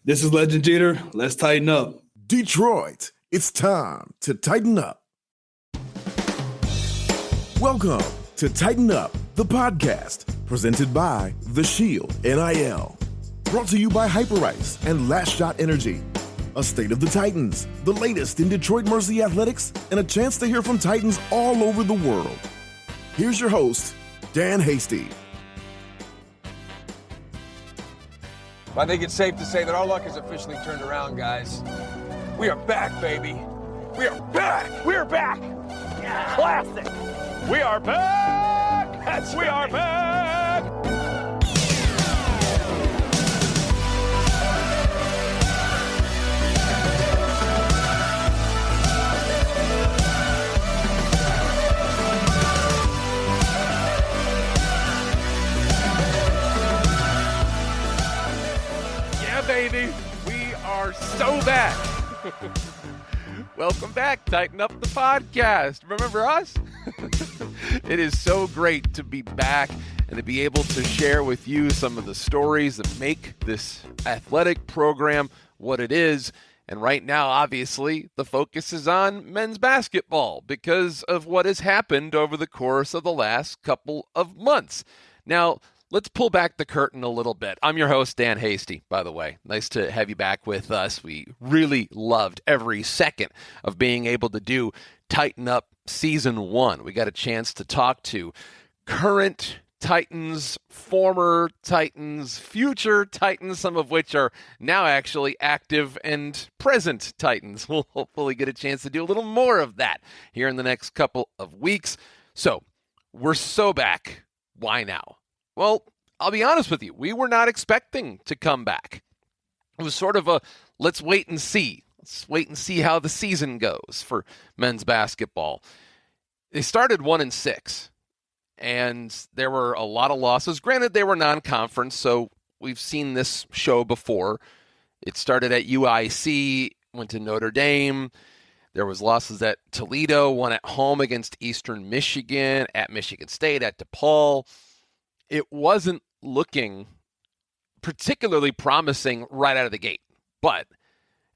This is Legend Jeter. Let's tighten up. Detroit, it's time to tighten up. Welcome to Tighten Up, the podcast, presented by The Shield NIL. Brought to you by Hyperice and Last Shot Energy. A state of the Titans, the latest in Detroit Mercy athletics, and a chance to hear from Titans all over the world. Here's your host, Dan Hasty. I think it's safe to say that our luck has officially turned around, guys. We are back, baby. We are back. We are back. Yeah. Classic. We are back. That's we are back. Baby, we are so back. Welcome back, Tighten Up the podcast. Remember us? It is so great to be back and to be able to share with you some of the stories that make this athletic program what it is. And right now, obviously, the focus is on men's basketball because of what has happened over the course of the last couple of months. Now, let's pull back the curtain a little bit. I'm your host, Dan Hasty, by the way. Nice to have you back with us. We really loved every second of being able to do Tighten Up Season 1. We got a chance to talk to current Titans, former Titans, future Titans, some of which are now actually active and present Titans. We'll hopefully get a chance to do a little more of that here in the next couple of weeks. So, we're so back. Why now? Well, I'll be honest with you. We were not expecting to come back. It was sort of a let's wait and see. Let's wait and see how the season goes for men's basketball. They started 1-6, and there were a lot of losses. Granted, they were non-conference, so we've seen this show before. It started at UIC, went to Notre Dame. There was losses at Toledo, one at home against Eastern Michigan, at Michigan State, at DePaul. It wasn't looking particularly promising right out of the gate. But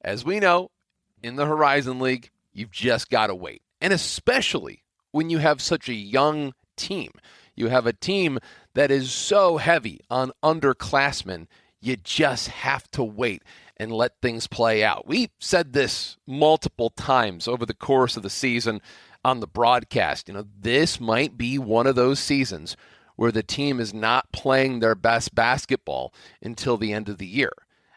as we know, in the Horizon League, you've just got to wait. And especially when you have such a young team. You have a team that is so heavy on underclassmen, you just have to wait and let things play out. We said this multiple times over the course of the season on the broadcast. This might be one of those seasons where the team is not playing their best basketball until the end of the year.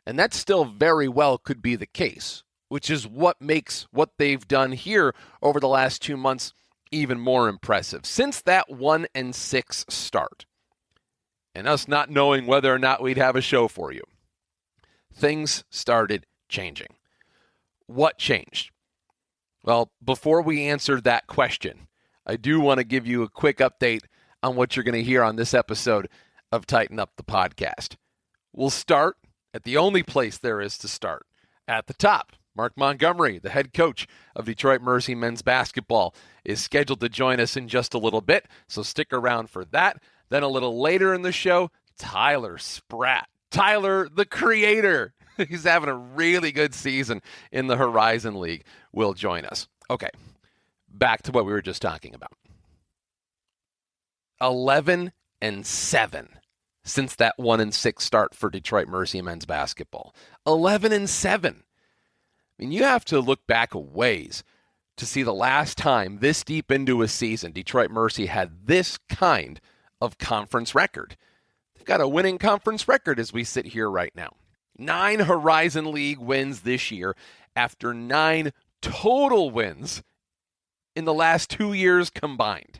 And that still very well could be the case, which is what makes what they've done here over the last 2 months even more impressive. Since that 1-6 start, and us not knowing whether or not we'd have a show for you, things started changing. What changed? Well, before we answer that question, I do want to give you a quick update on what you're going to hear on this episode of Tighten Up the podcast. We'll start at the only place there is to start, at the top. Mark Montgomery, the head coach of Detroit Mercy men's basketball, is scheduled to join us in just a little bit, so stick around for that. Then a little later in the show, Tyler Spratt. Tyler, the creator. He's having a really good season in the Horizon League. Will join us. Okay, back to what we were just talking about. 11-7 since that 1-6 start for Detroit Mercy men's basketball. 11-7. I mean, you have to look back a ways to see the last time this deep into a season Detroit Mercy had this kind of conference record. They've got a winning conference record as we sit here right now. 9 Horizon League wins this year after 9 total wins in the last 2 years combined.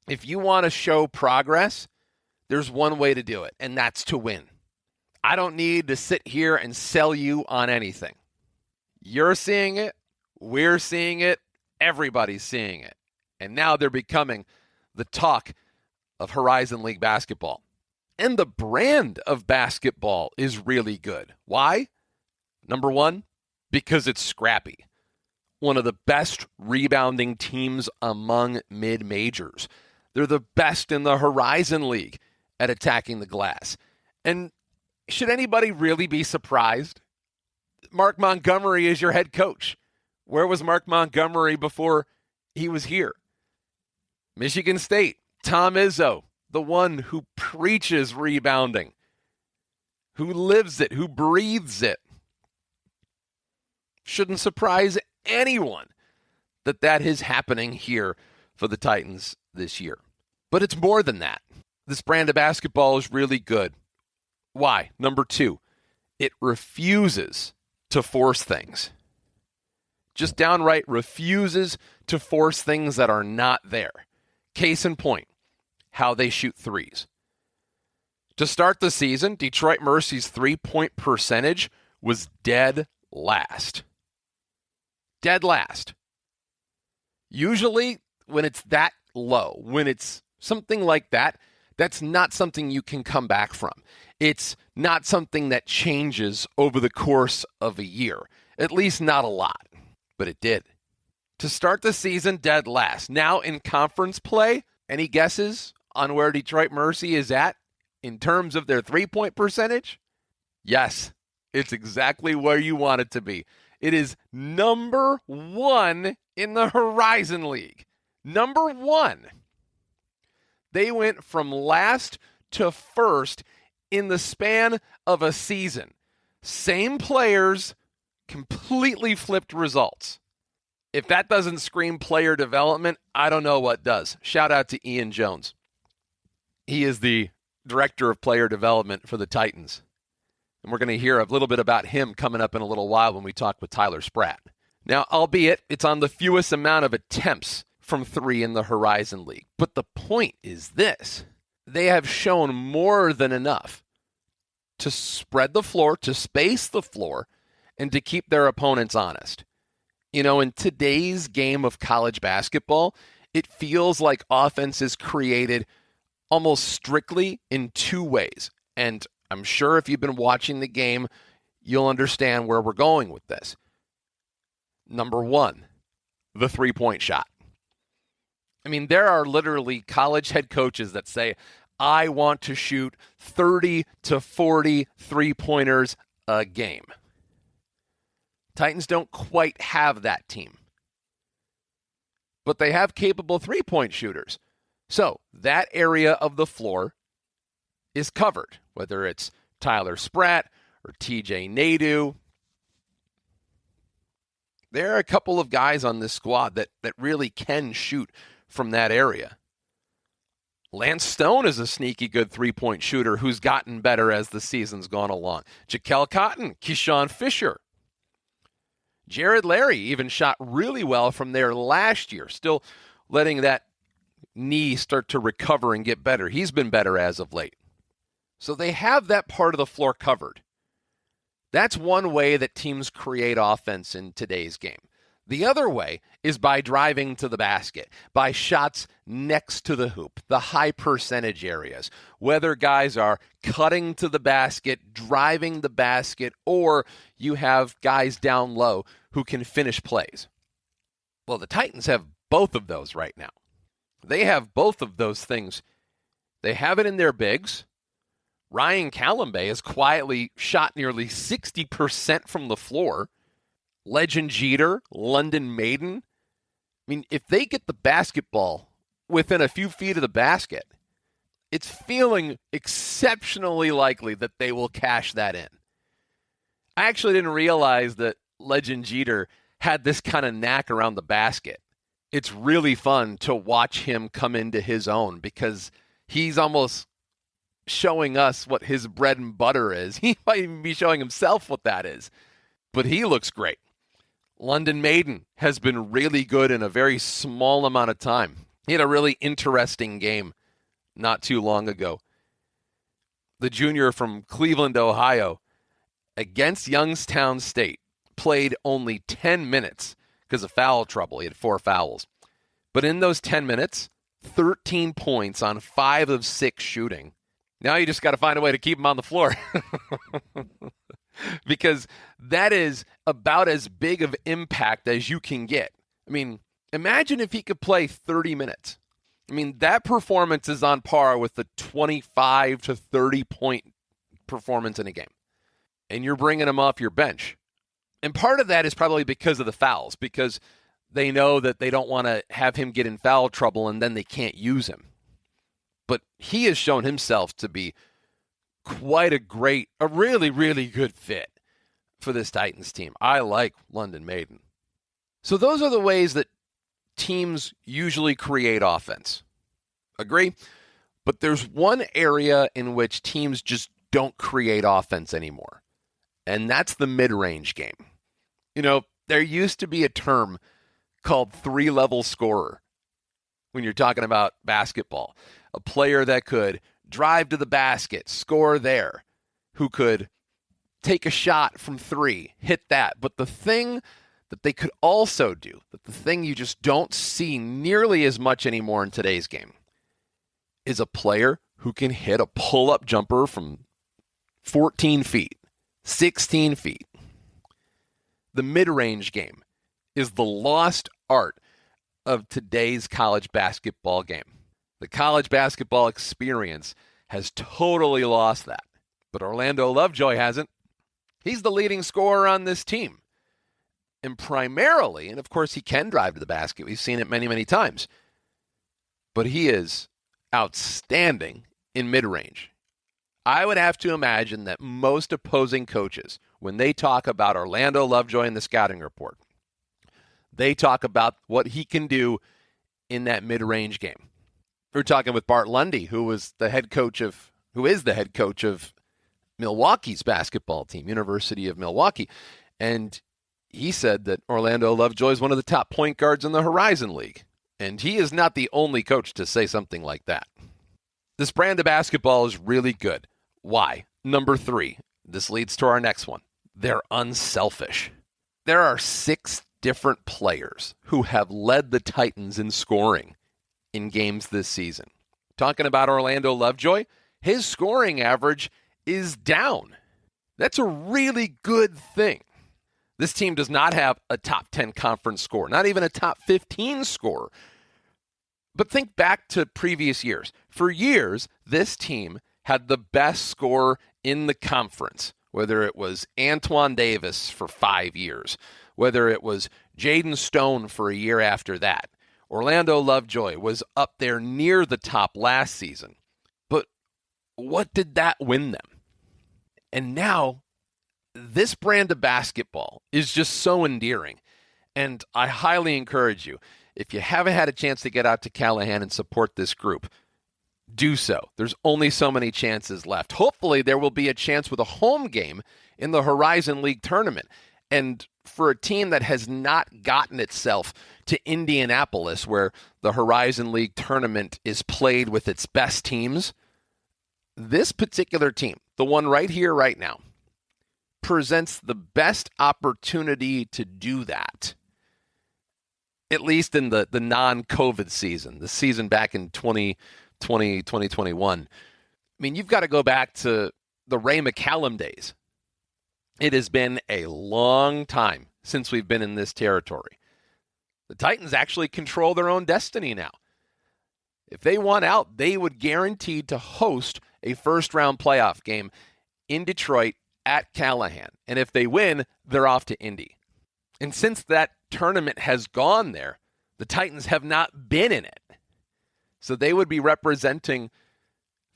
If you want to show progress, there's one way to do it, and that's to win. I don't need to sit here and sell you on anything. You're seeing it, we're seeing it, everybody's seeing it. And now they're becoming the talk of Horizon League basketball. And the brand of basketball is really good. Why? Number one, because it's scrappy. One of the best rebounding teams among mid-majors. They're the best in the Horizon League at attacking the glass. And should anybody really be surprised Mark Montgomery is your head coach. Where was Mark Montgomery before he was here? Michigan State, Tom Izzo, the one who preaches rebounding, who lives it, who breathes it. Shouldn't surprise anyone that is happening here for the Titans this year. But it's more than that. This brand of basketball is really good. Why? Number 2, it refuses to force things. Just downright refuses to force things that are not there. Case in point, how they shoot threes. To start the season, Detroit Mercy's three-point percentage was dead last. Dead last. Usually, when it's that low, when it's something like that, that's not something you can come back from. It's not something that changes over the course of a year. At least not a lot. But it did. To start the season dead last. Now in conference play, any guesses on where Detroit Mercy is at in terms of their three-point percentage? Yes, it's exactly where you want it to be. It is number 1 in the Horizon League. Number 1. They went from last to first in the span of a season. Same players, completely flipped results. If that doesn't scream player development, I don't know what does. Shout out to Ian Jones. He is the director of player development for the Titans. And we're going to hear a little bit about him coming up in a little while when we talk with Tyler Spratt. Now, albeit it's on the fewest amount of attempts from 3 in the Horizon League. But the point is this. They have shown more than enough to spread the floor, to space the floor, and to keep their opponents honest. You know, in today's game of college basketball, it feels like offense is created almost strictly in 2 ways. And I'm sure if you've been watching the game, you'll understand where we're going with this. Number 1, the three-point shot. I mean, there are literally college head coaches that say, I want to shoot 30 to 40 three-pointers a game. Titans don't quite have that team. But they have capable three-point shooters. So that area of the floor is covered, whether it's Tyler Spratt or TJ Nadeau. There are a couple of guys on this squad that really can shoot from that area. Lance Stone is a sneaky good three-point shooter who's gotten better as the season's gone along. Jaquel Cotton, Keyshawn Fisher. Jared Larry even shot really well from there last year, still letting that knee start to recover and get better. He's been better as of late. So they have that part of the floor covered. That's one way that teams create offense in today's game. The other way is by driving to the basket, by shots next to the hoop, the high percentage areas, whether guys are cutting to the basket, driving the basket, or you have guys down low who can finish plays. Well, the Titans have both of those right now. They have both of those things. They have it in their bigs. Ryan Callambay has quietly shot nearly 60% from the floor. Legend Jeter, London Maiden. I mean, if they get the basketball within a few feet of the basket, it's feeling exceptionally likely that they will cash that in. I actually didn't realize that Legend Jeter had this kind of knack around the basket. It's really fun to watch him come into his own because he's almost showing us what his bread and butter is. He might even be showing himself what that is. But he looks great. London Maiden has been really good in a very small amount of time. He had a really interesting game not too long ago. The junior from Cleveland, Ohio, against Youngstown State, played only 10 minutes because of foul trouble. He had 4 fouls. But in those 10 minutes, 13 points on 5 of 6 shooting. Now you just got to find a way to keep him on the floor. Because that is about as big of impact as you can get. I mean, imagine if he could play 30 minutes. I mean, that performance is on par with the 25 to 30 point performance in a game. And you're bringing him off your bench. And part of that is probably because of the fouls, because they know that they don't want to have him get in foul trouble and then they can't use him. But he has shown himself to be quite a really, really good fit for this Titans team. I like London Maiden. So those are the ways that teams usually create offense. Agree? But there's one area in which teams just don't create offense anymore, and that's the mid-range game. You know, there used to be a term called three-level scorer when you're talking about basketball. A player that could drive to the basket, score there, who could take a shot from three, hit that. But the thing that they could also do, the thing you just don't see nearly as much anymore in today's game, is a player who can hit a pull-up jumper from 14 feet, 16 feet. The mid-range game is the lost art of today's college basketball game. The college basketball experience has totally lost that. But Orlando Lovejoy hasn't. He's the leading scorer on this team. And primarily, and of course he can drive to the basket. We've seen it many, many times. But he is outstanding in mid-range. I would have to imagine that most opposing coaches, when they talk about Orlando Lovejoy in the scouting report, they talk about what he can do in that mid-range game. We're talking with Bart Lundy, who is the head coach of Milwaukee's basketball team, University of Milwaukee. And he said that Orlando Lovejoy is one of the top point guards in the Horizon League. And he is not the only coach to say something like that. This brand of basketball is really good. Why? Number 3. This leads to our next one. They're unselfish. There are 6 different players who have led the Titans in scoring in games this season. Talking about Orlando Lovejoy, his scoring average is down. That's a really good thing. This team does not have a top 10 conference scorer, not even a top 15 scorer. But think back to previous years. For years, this team had the best scorer in the conference, whether it was Antoine Davis for 5 years, whether it was Jaden Stone for a year after that. Orlando Lovejoy was up there near the top last season. But what did that win them? And now, this brand of basketball is just so endearing. And I highly encourage you, if you haven't had a chance to get out to Callahan and support this group, do so. There's only so many chances left. Hopefully, there will be a chance with a home game in the Horizon League tournament. And for a team that has not gotten itself to Indianapolis, where the Horizon League tournament is played with its best teams, this particular team, the one right here, right now, presents the best opportunity to do that. At least in the non-COVID season, the season back in 2020, 2021. I mean, you've got to go back to the Ray McCallum days. It has been a long time since we've been in this territory. The Titans actually control their own destiny now. If they won out, they would guarantee to host a first-round playoff game in Detroit at Callahan. And if they win, they're off to Indy. And since that tournament has gone there, the Titans have not been in it. So they would be representing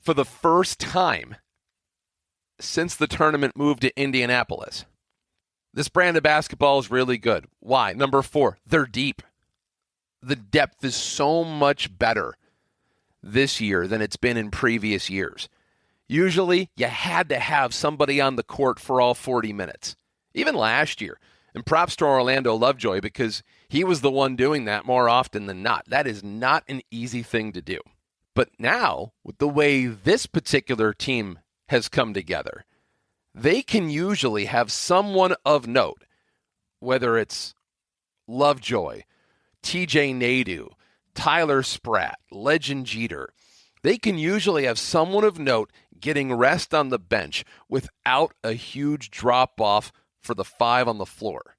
for the first time since the tournament moved to Indianapolis. This brand of basketball is really good. Why? Number 4, they're deep. The depth is so much better this year than it's been in previous years. Usually, you had to have somebody on the court for all 40 minutes. Even last year. And props to Orlando Lovejoy because he was the one doing that more often than not. That is not an easy thing to do. But now, with the way this particular team has come together, they can usually have someone of note, whether it's Lovejoy, TJ Nadeau, Tyler Spratt, Legend Jeter. They can usually have someone of note getting rest on the bench without a huge drop-off for the 5 on the floor.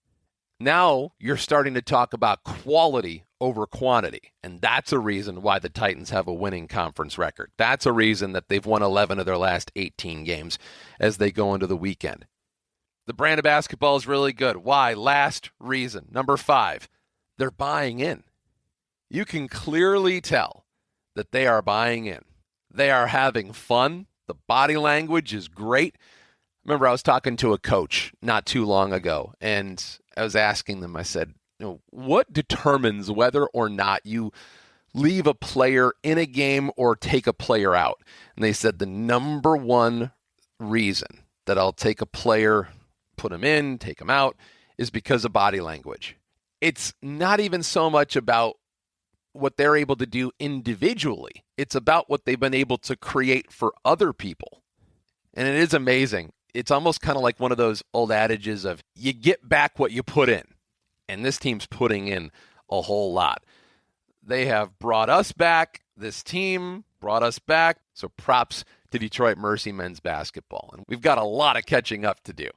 Now you're starting to talk about quality over quantity, and that's a reason why the Titans have a winning conference record. That's a reason that they've won 11 of their last 18 games as they go into the weekend. The brand of basketball is really good. Why? Last reason. Number 5, they're buying in. You can clearly tell that they are buying in. They are having fun. The body language is great. Remember, I was talking to a coach not too long ago, and I was asking them, I said, what determines whether or not you leave a player in a game or take a player out? And they said the number one reason that I'll take a player, put him in, take him out, is because of body language. It's not even so much about what they're able to do individually. It's about what they've been able to create for other people. And it is amazing. It's almost kind of like one of those old adages of you get back what you put in. And this team's putting in a whole lot. They have brought us back. This team brought us back. So props to Detroit Mercy men's basketball. And we've got a lot of catching up to do.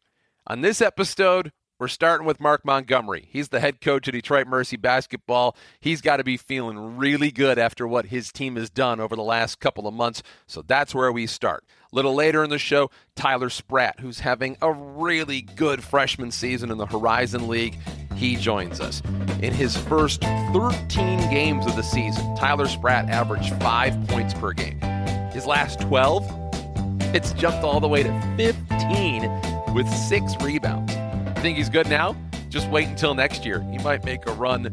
On this episode, we're starting with Mark Montgomery. He's the head coach of Detroit Mercy basketball. He's got to be feeling really good after what his team has done over the last couple of months. So that's where we start. A little later in the show, Tyler Spratt, who's having a really good freshman season in the Horizon League. He joins us. In his first 13 games of the season, Tyler Spratt averaged 5 points per game. His last 12, it's jumped all the way to 15 with 6 rebounds. Think he's good now? Just wait until next year. He might make a run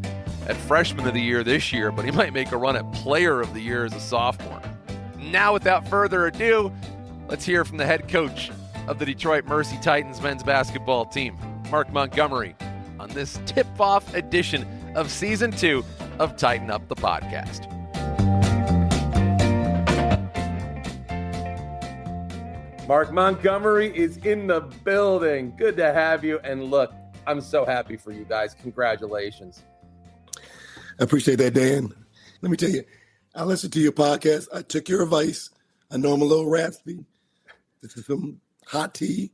at Freshman of the Year this year, but he might make a run at Player of the Year as a sophomore. Now, without further ado, let's hear from the head coach of the Detroit Mercy Titans men's basketball team, Mark Montgomery, on this tip-off edition of Season 2 of Titan Up, the podcast. Mark Montgomery is in the building. Good to have you. And look, I'm so happy for you guys. Congratulations. I appreciate that, Dan. Let me tell you, I listened to your podcast. I took your advice. I know I'm a little raspy. This is some hot tea,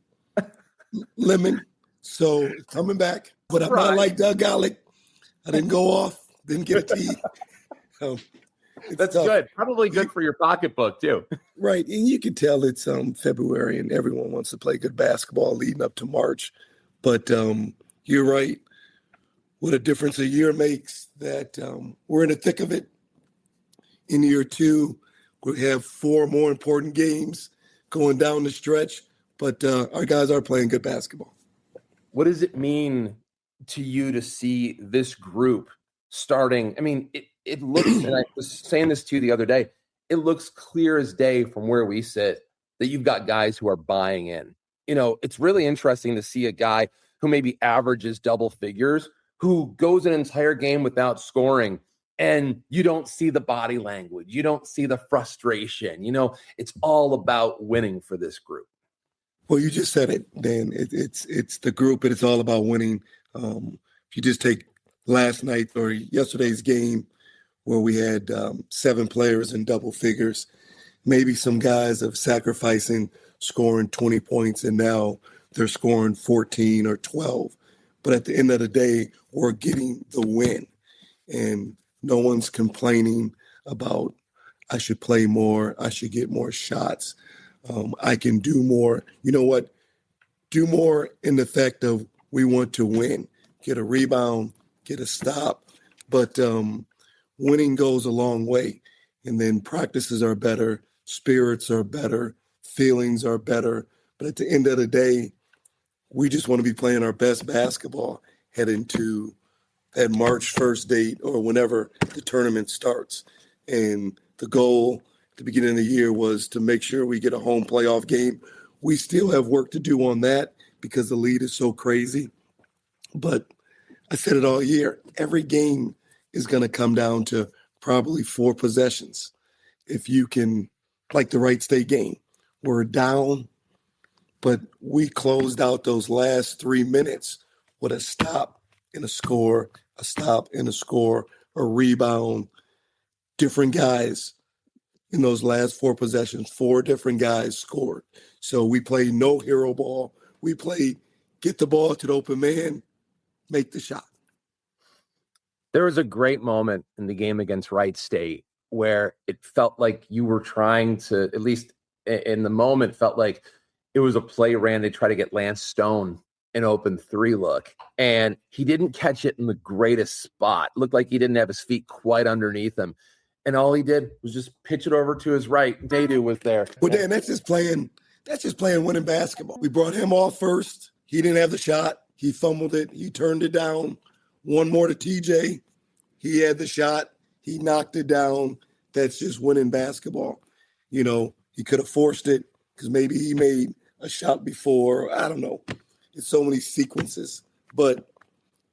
lemon. So it's coming back. But I'm not like Doug Gallick. I didn't go off, didn't get a tea. That's tough. Good. Probably good for your pocketbook, too. Right. And you can tell it's February and everyone wants to play good basketball leading up to March. But you're right. What a difference a year makes that we're in the thick of it. In year 2, we have 4 more important games going down the stretch. But our guys are playing good basketball. What does it mean to you to see this group starting? I mean, it looks, and I was saying this to you the other day, it looks clear as day from where we sit that you've got guys who are buying in. You know, it's really interesting to see a guy who maybe averages double figures, who goes an entire game without scoring, and you don't see the body language. You don't see the frustration. You know, it's all about winning for this group. Well, you just said it, Dan. It's the group, and it's all about winning. If you just take last night or yesterday's game where we had 7 players in double figures, maybe some guys have sacrificing scoring 20 points, and now they're scoring 14 or 12. But at the end of the day, we're getting the win, and no one's complaining about I should play more, I should get more shots. I can do more. You know what? Do more in the fact of we want to win, get a rebound, get a stop. But winning goes a long way. And then practices are better, spirits are better, feelings are better. But at the end of the day, we just want to be playing our best basketball heading to that March 1st date or whenever the tournament starts. And the goal the beginning of the year was to make sure we get a home playoff game. We still have work to do on that because the lead is so crazy. But I said it all year, every game is going to come down to probably 4 possessions. If you can, like the Wright State game, we're down, but we closed out those last 3 minutes with a stop and a score, a stop and a score, a rebound, different guys. In those last 4 possessions, 4 different guys scored. So we played no hero ball. We played get the ball to the open man, make the shot. There was a great moment in the game against Wright State where it felt like you were trying to, at least in the moment, felt like it was a play ran. They try to get Lance Stone an open three look, and he didn't catch it in the greatest spot. Looked like he didn't have his feet quite underneath him. And all he did was just pitch it over to his right. Dadu was there. Well, Dan, that's just playing winning basketball. We brought him off first. He didn't have the shot. He fumbled it. He turned it down. One more to TJ. He had the shot. He knocked it down. That's just winning basketball. You know, he could have forced it because maybe he made a shot before. I don't know. It's so many sequences. But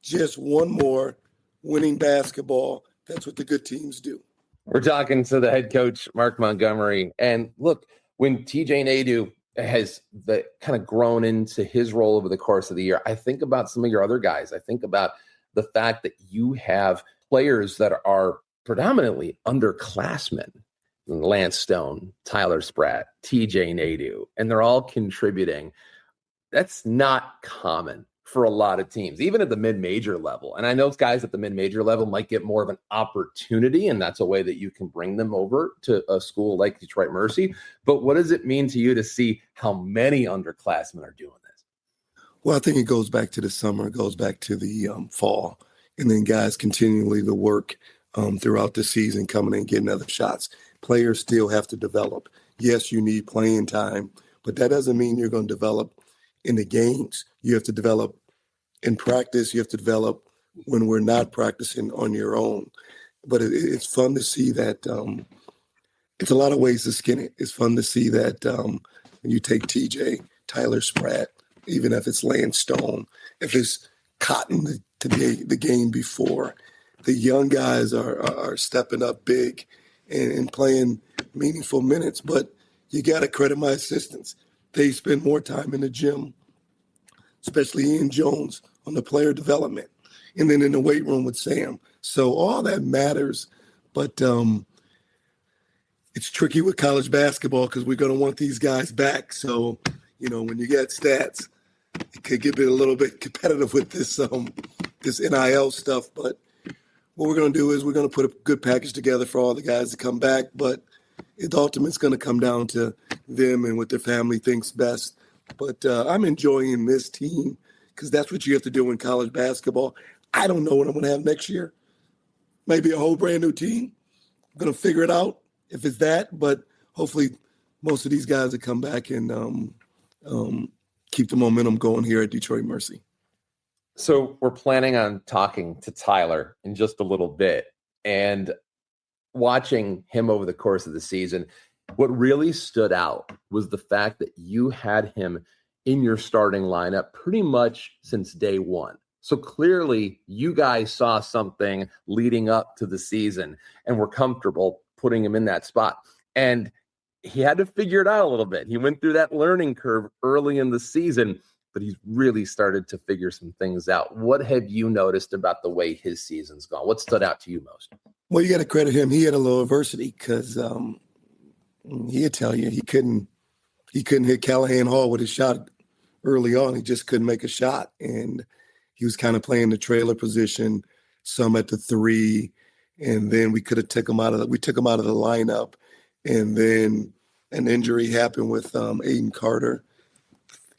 just one more winning basketball. That's what the good teams do. We're talking to the head coach, Mark Montgomery. And look, when TJ Nadu has kind of grown into his role over the course of the year, I think about some of your other guys. I think about the fact that you have players that are predominantly underclassmen. Lance Stone, Tyler Spratt, TJ Nadu, and they're all contributing. That's not common for a lot of teams, even at the mid-major level. And I know guys at the mid-major level might get more of an opportunity, and that's a way that you can bring them over to a school like Detroit Mercy. But what does it mean to you to see how many underclassmen are doing this? Well, I think it goes back to the summer, it goes back to the fall, and then guys continually to work throughout the season, coming in and getting other shots. Players still have to develop. Yes, you need playing time, but that doesn't mean you're going to develop in the games. You have to develop in practice. You have to develop when we're not practicing on your own. But it's fun to see that it's a lot of ways to skin it. It's fun to see that when you take TJ, Tyler Spratt, even if it's Lance Stone, if it's Cotton the game before, the young guys are stepping up big and playing meaningful minutes. But you got to credit my assistants. They spend more time in the gym, especially Ian Jones, on the player development, and then in the weight room with Sam. So all that matters, but it's tricky with college basketball because we're going to want these guys back. So, you know, when you get stats, it could get a little bit competitive with this NIL stuff. But what we're going to do is we're going to put a good package together for all the guys to come back. But it ultimately is going to come down to them and what their family thinks best. But I'm enjoying this team because that's what you have to do in college basketball. I don't know what I'm going to have next year. Maybe a whole brand new team. I'm going to figure it out if it's that. But hopefully most of these guys will come back and keep the momentum going here at Detroit Mercy. So we're planning on talking to Tyler in just a little bit. And watching him over the course of the season, what really stood out was the fact that you had him in your starting lineup pretty much since day one. So clearly you guys saw something leading up to the season and were comfortable putting him in that spot. And he had to figure it out a little bit. He went through that learning curve early in the season, but he's really started to figure some things out. What have you noticed about the way his season's gone? What stood out to you most? Well, you got to credit him. He had a little adversity because he'd tell you he couldn't hit Callahan Hall with his shot early on. He just couldn't make a shot. And he was kind of playing the trailer position, some at the three. And then we took him out of the lineup. And then an injury happened with Aiden Carter.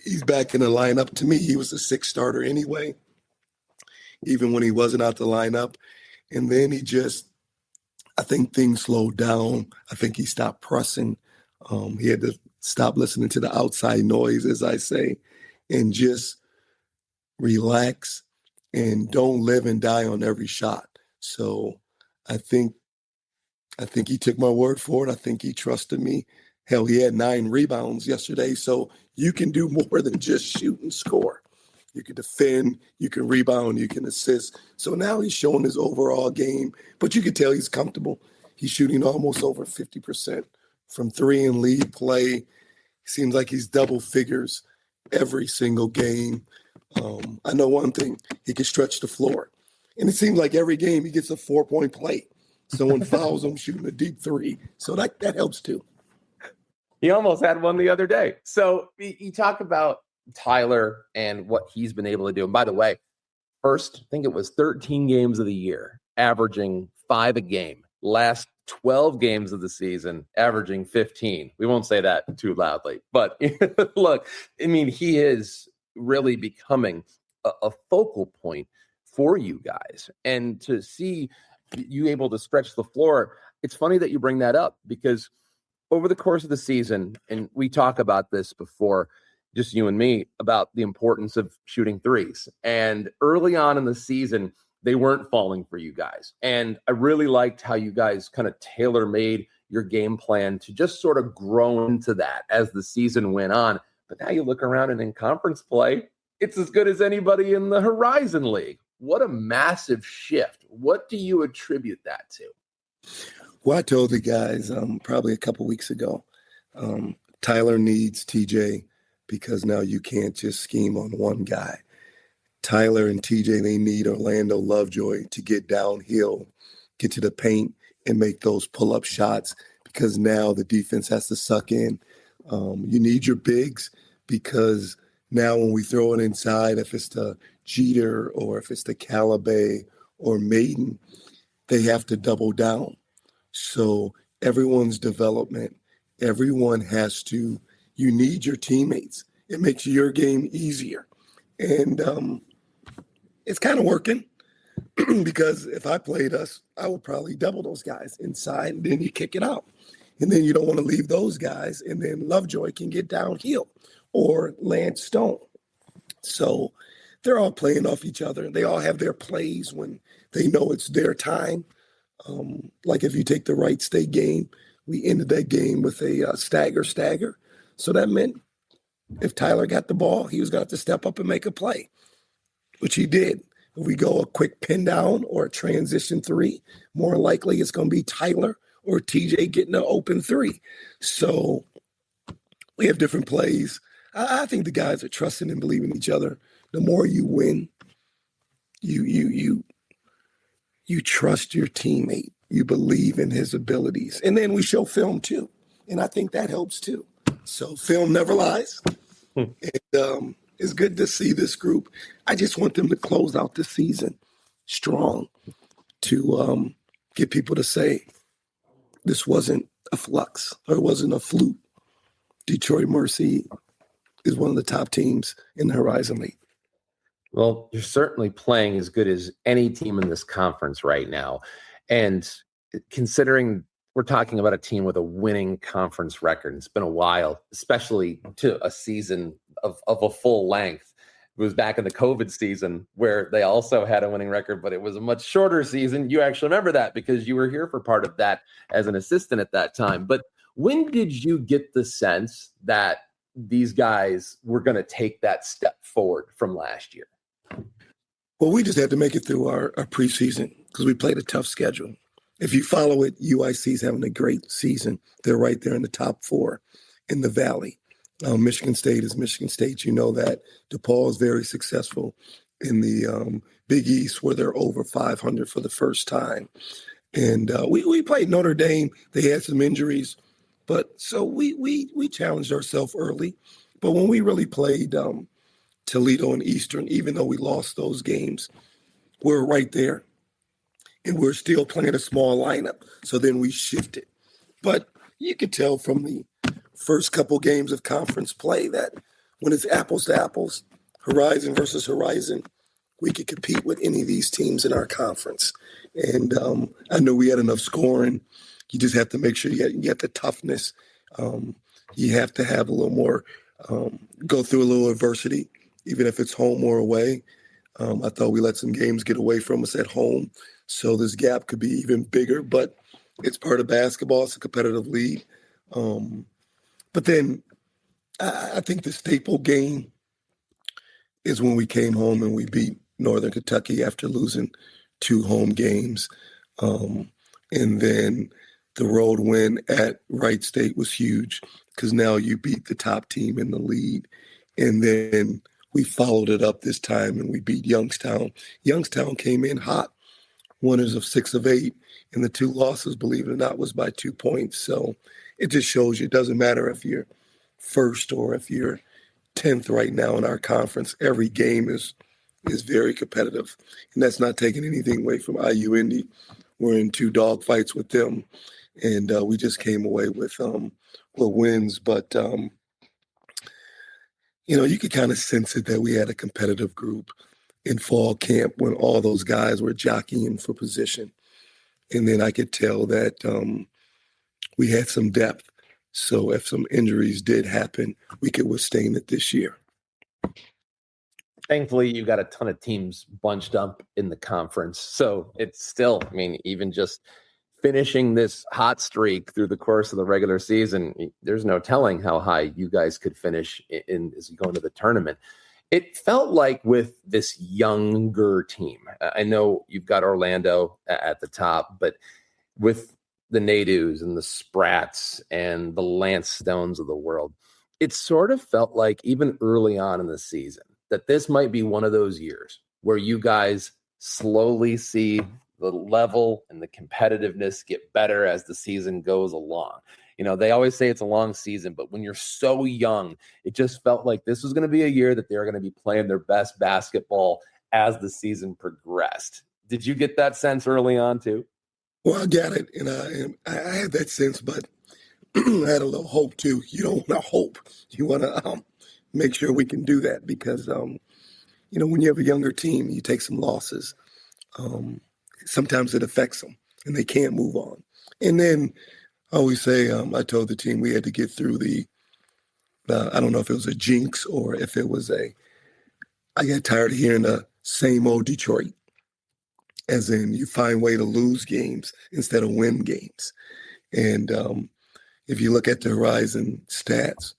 He's back in the lineup. To me, he was a sixth starter anyway, even when he wasn't out the lineup. And then I think things slowed down. I think he stopped pressing. He had to stop listening to the outside noise, as I say, and just relax and don't live and die on every shot. So I think he took my word for it. I think he trusted me. Hell, he had 9 rebounds yesterday. So you can do more than just shoot and score. You can defend, you can rebound, you can assist. So now he's showing his overall game, but you can tell he's comfortable. He's shooting almost over 50% from three in league play. Seems like he's double figures every single game. I know one thing, he can stretch the floor. And it seems like every game he gets a 4-point play. Someone fouls him shooting a deep three. So that helps too. He almost had one the other day. So you talk about Tyler and what he's been able to do. And by the way, first, I think it was 13 games of the year, averaging 5 a game. Last 12 games of the season, averaging 15. We won't say that too loudly. But look, I mean, he is really becoming a focal point for you guys. And to see you able to stretch the floor, it's funny that you bring that up, because over the course of the season, and we talk about this before, just you and me, about the importance of shooting threes. And early on in the season, they weren't falling for you guys. And I really liked how you guys kind of tailor-made your game plan to just sort of grow into that as the season went on. But now you look around and in conference play, it's as good as anybody in the Horizon League. What a massive shift. What do you attribute that to? Well, I told the guys probably a couple weeks ago, Tyler needs TJ, because now you can't just scheme on one guy. Tyler and TJ, they need Orlando Lovejoy to get downhill, get to the paint, and make those pull-up shots, because now the defense has to suck in. You need your bigs, because now when we throw it inside, if it's the Jeter or if it's the Calabay or Maiden, they have to double down. So everyone's development, everyone has to, you need your teammates. It makes your game easier. And it's kind of working, because if I played us, I would probably double those guys inside, and then you kick it out. And then you don't want to leave those guys, and then Lovejoy can get downhill, or Lance Stone. So they're all playing off each other. They all have their plays when they know it's their time. Like if you take the Wright State game, we ended that game with a stagger. So that meant if Tyler got the ball, he was going to have to step up and make a play, which he did. If we go a quick pin down or a transition three, more likely it's going to be Tyler or TJ getting an open three. So we have different plays. I think the guys are trusting and believing each other. The more you win, you trust your teammate. You believe in his abilities. And then we show film too. And I think that helps too. So film never lies. And it's good to see this group. I just want them to close out the season strong, to get people to say this wasn't a flux or it wasn't a fluke. Detroit Mercy is one of the top teams in the Horizon League. Well, you're certainly playing as good as any team in this conference right now. And considering we're talking about a team with a winning conference record, it's been a while, especially to a season of a full length. It was back in the COVID season where they also had a winning record, but it was a much shorter season. You actually remember that because you were here for part of that as an assistant at that time. But when did you get the sense that these guys were going to take that step forward from last year? Well, we just had to make it through our preseason because we played a tough schedule. If you follow it, UIC's having a great season. They're right there in the top 4 in the Valley. Michigan State is Michigan State. You know that. DePaul is very successful in the Big East, where they're over 500 for the first time. And we played Notre Dame. They had some injuries. But so we challenged ourselves early. But when we really played Toledo and Eastern, even though we lost those games, we're right there. And we're still playing a small lineup. So then we shifted. But you could tell from the first couple games of conference play that when it's apples to apples, Horizon versus Horizon, we could compete with any of these teams in our conference. And I know we had enough scoring. You just have to make sure you get the toughness. You have to have a little more, go through a little adversity, even if it's home or away. I thought we let some games get away from us at home, so this gap could be even bigger, but it's part of basketball. It's a competitive league. But then I think the staple game is when we came home and we beat Northern Kentucky after losing 2 home games. And then the road win at Wright State was huge because now you beat the top team in the league. And then we followed it up this time and we beat Youngstown. Youngstown came in hot, winners of 6 of 8. And the 2 losses, believe it or not, was by 2 points. So it just shows you it doesn't matter if you're first or if you're 10th right now in our conference. Every game is very competitive. And that's not taking anything away from IU Indy. We're in 2 dog fights with them. And we just came away with wins. But You could kind of sense it that we had a competitive group in fall camp when all those guys were jockeying for position. And then I could tell that we had some depth. So if some injuries did happen, we could withstand it this year. Thankfully, you got a ton of teams bunched up in the conference. So it's still, I mean, even just finishing this hot streak through the course of the regular season, there's no telling how high you guys could finish in as you go into the tournament. It felt like with this younger team, I know you've got Orlando at the top, but with the Nadeaus and the Spratts and the Lance Stones of the world, it sort of felt like even early on in the season that this might be one of those years where you guys slowly see the level and the competitiveness get better as the season goes along. They always say it's a long season, but when you're so young, it just felt like this was going to be a year that they're going to be playing their best basketball as the season progressed. Did you get that sense early on too? Well, I got it. And I had that sense, but I had a little hope too. You don't want to hope. You want to make sure we can do that because, when you have a younger team, you take some losses. Sometimes it affects them and they can't move on. And then I always say, I told the team we had to get through I don't know if it was a jinx or if it was I got tired of hearing the same old Detroit, as in you find way to lose games instead of win games. And if you look at the Horizon stats,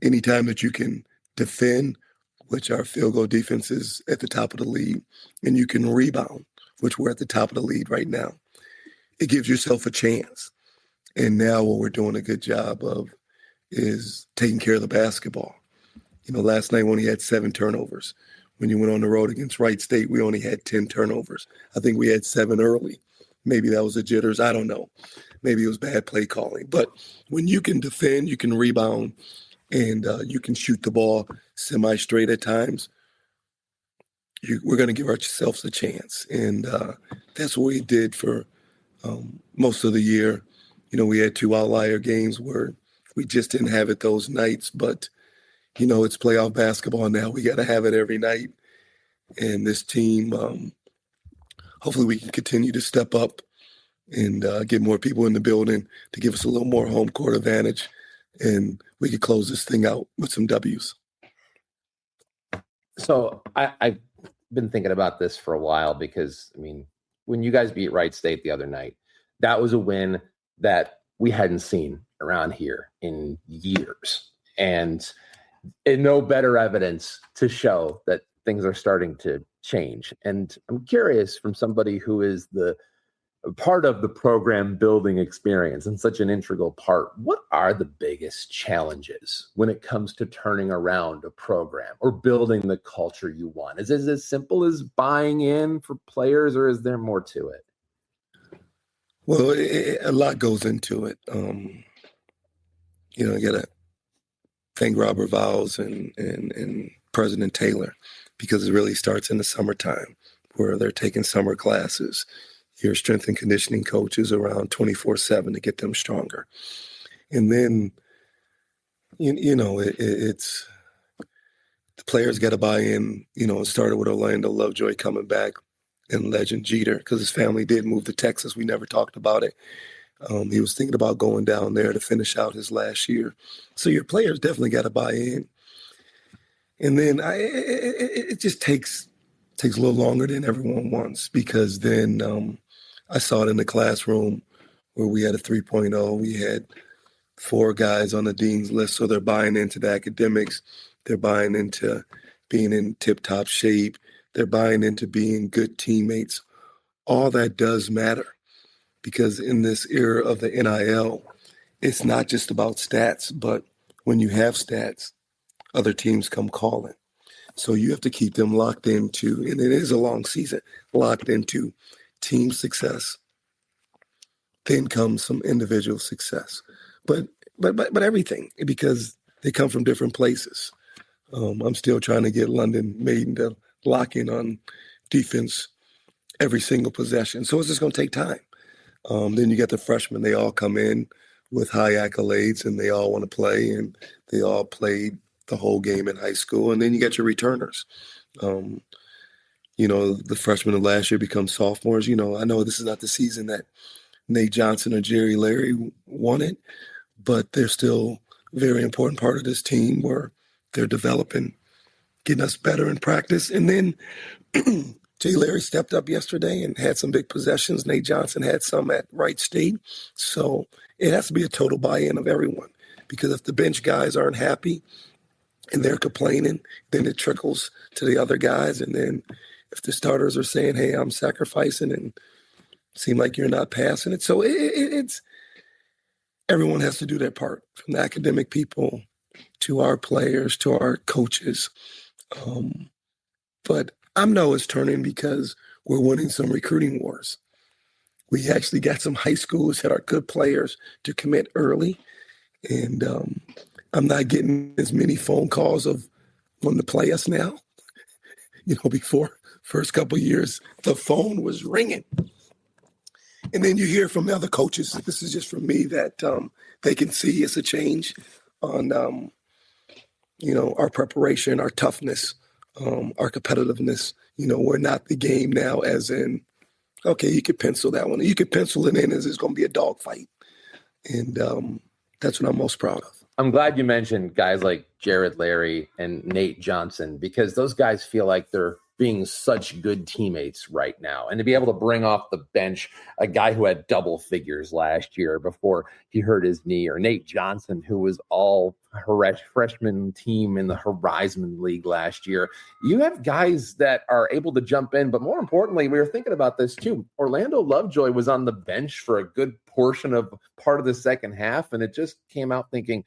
anytime that you can defend, which our field goal defense is at the top of the league, and you can rebound, which we're at the top of the league right now, it gives yourself a chance. And now what we're doing a good job of is taking care of the basketball. Last night we only had 7 turnovers. When you went on the road against Wright State, we only had 10 turnovers. I think we had 7 early. Maybe that was the jitters. I don't know. Maybe it was bad play calling. But when you can defend, you can rebound, and you can shoot the ball semi-straight at times, we're going to give ourselves a chance. And that's what we did for most of the year. We had 2 outlier games where we just didn't have it those nights. But, it's playoff basketball now. We got to have it every night. And this team, hopefully we can continue to step up and get more people in the building to give us a little more home court advantage. And we could close this thing out with some W's. So I've been thinking about this for a while because, when you guys beat Wright State the other night, that was a win that we hadn't seen around here in years. And no better evidence to show that things are starting to change. And I'm curious, from somebody who is the part of the program building experience and such an integral part, what are the biggest challenges when it comes to turning around a program or building the culture you want? Is it as simple as buying in for players, or is there more to it? Well, a lot goes into it. I got to thank Robert Vowles and President Taylor, because it really starts in the summertime where they're taking summer classes. Your strength and conditioning coaches around 24/7 to get them stronger. And then, it's the players got to buy in. It started with Orlando Lovejoy coming back and Legend Jeter, because his family did move to Texas. We never talked about it. He was thinking about going down there to finish out his last year. So your players definitely got to buy in. And then it just takes a little longer than everyone wants, because then I saw it in the classroom where we had a 3.0. We had 4 guys on the dean's list, so they're buying into the academics. They're buying into being in tip-top shape. They're buying into being good teammates. All that does matter, because in this era of the NIL, it's not just about stats, but when you have stats, other teams come calling. So you have to keep them locked into, and it is a long season, locked into team success. Then comes some individual success, but everything, because they come from different places. I'm still trying to get London Maiden to lock in on defense every single possession. So it's just going to take time. Then you got the freshmen. They all come in with high accolades, and they all want to play, and they all played the whole game in high school. And then you got your returners. The freshmen of last year become sophomores. I know this is not the season that Nate Johnson or Jerry Larry wanted, but they're still a very important part of this team where they're developing, getting us better in practice. And then Jay Larry stepped up yesterday and had some big possessions. Nate Johnson had some at Wright State. So it has to be a total buy-in of everyone, because if the bench guys aren't happy and they're complaining, then it trickles to the other guys. And then if the starters are saying, hey, I'm sacrificing, and seem like you're not passing it. So it's everyone has to do their part, from the academic people to our players to our coaches. But I know it's turning because we're winning some recruiting wars. We actually got some high schools that are good players to commit early. And I'm not getting as many phone calls of wanting to play us now. Before first couple of years, the phone was ringing. And then you hear from the other coaches, this is just from me, that they can see it's a change on, our preparation, our toughness, our competitiveness. We're not the game now as in, okay, you could pencil that one. You could pencil it in as it's going to be a dogfight. And that's what I'm most proud of. I'm glad you mentioned guys like Jared Larry and Nate Johnson, because those guys feel like they're being such good teammates right now. And to be able to bring off the bench a guy who had double figures last year before he hurt his knee, or Nate Johnson, who was all freshman team in the Horizon League last year. You have guys that are able to jump in, but more importantly, we were thinking about this too. Orlando Lovejoy was on the bench for a good portion of part of the second half, and it just came out thinking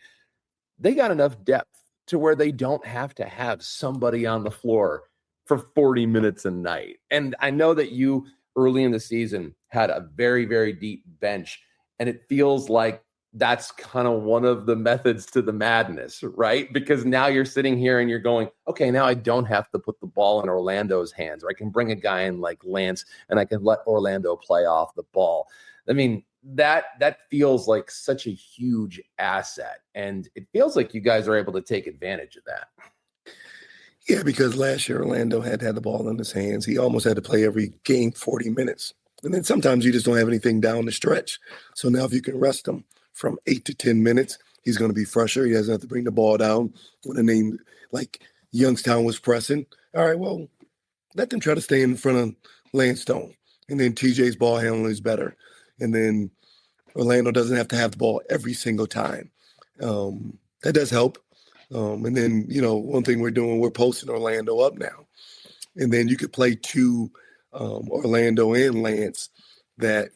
they got enough depth to where they don't have to have somebody on the floor for 40 minutes a night. And I know that you early in the season had a very, very deep bench, and it feels like that's kind of one of the methods to the madness, right? Because now you're sitting here and you're going, okay, now I don't have to put the ball in Orlando's hands, or I can bring a guy in like Lance and I can let Orlando play off the ball. I mean, that feels like such a huge asset, and it feels like you guys are able to take advantage of that. Yeah, because last year Orlando had the ball in his hands. He almost had to play every game 40 minutes. And then sometimes you just don't have anything down the stretch. So now if you can rest him from 8 to 10 minutes, he's going to be fresher. He doesn't have to bring the ball down when a name like Youngstown was pressing. All right, well, let them try to stay in front of Lansdowne. And then TJ's ball handling is better. And then Orlando doesn't have to have the ball every single time. That does help. And then, one thing we're doing, we're posting Orlando up now. And then you could play two Orlando and Lance, that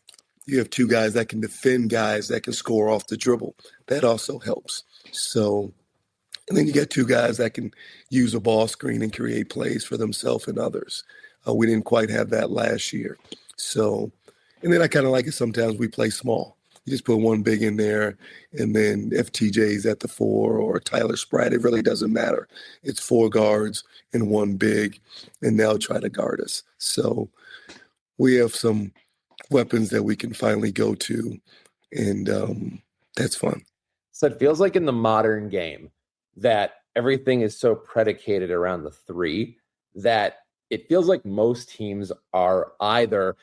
you have two guys that can defend guys that can score off the dribble. That also helps. So, and then you get two guys that can use a ball screen and create plays for themselves and others. We didn't quite have that last year. So, and then I kind of like it sometimes we play small. You just put one big in there, and then if TJ's at the 4 or Tyler Spratt, it really doesn't matter. It's 4 guards and one big, and they'll try to guard us. So we have some weapons that we can finally go to, and that's fun. So it feels like in the modern game that everything is so predicated around the 3 that it feels like most teams are either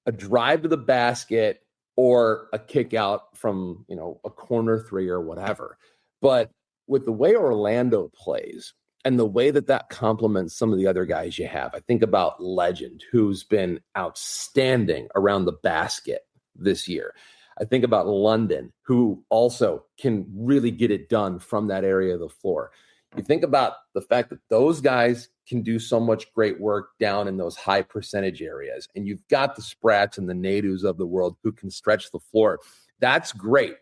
a drive to the basket or a kick out from, a corner 3 or whatever. But with the way Orlando plays and the way that complements some of the other guys you have, I think about Legend, who's been outstanding around the basket this year. I think about London, who also can really get it done from that area of the floor. You think about the fact that those guys can do so much great work down in those high percentage areas. And you've got the Sprats and the Nadus of the world who can stretch the floor. That's great.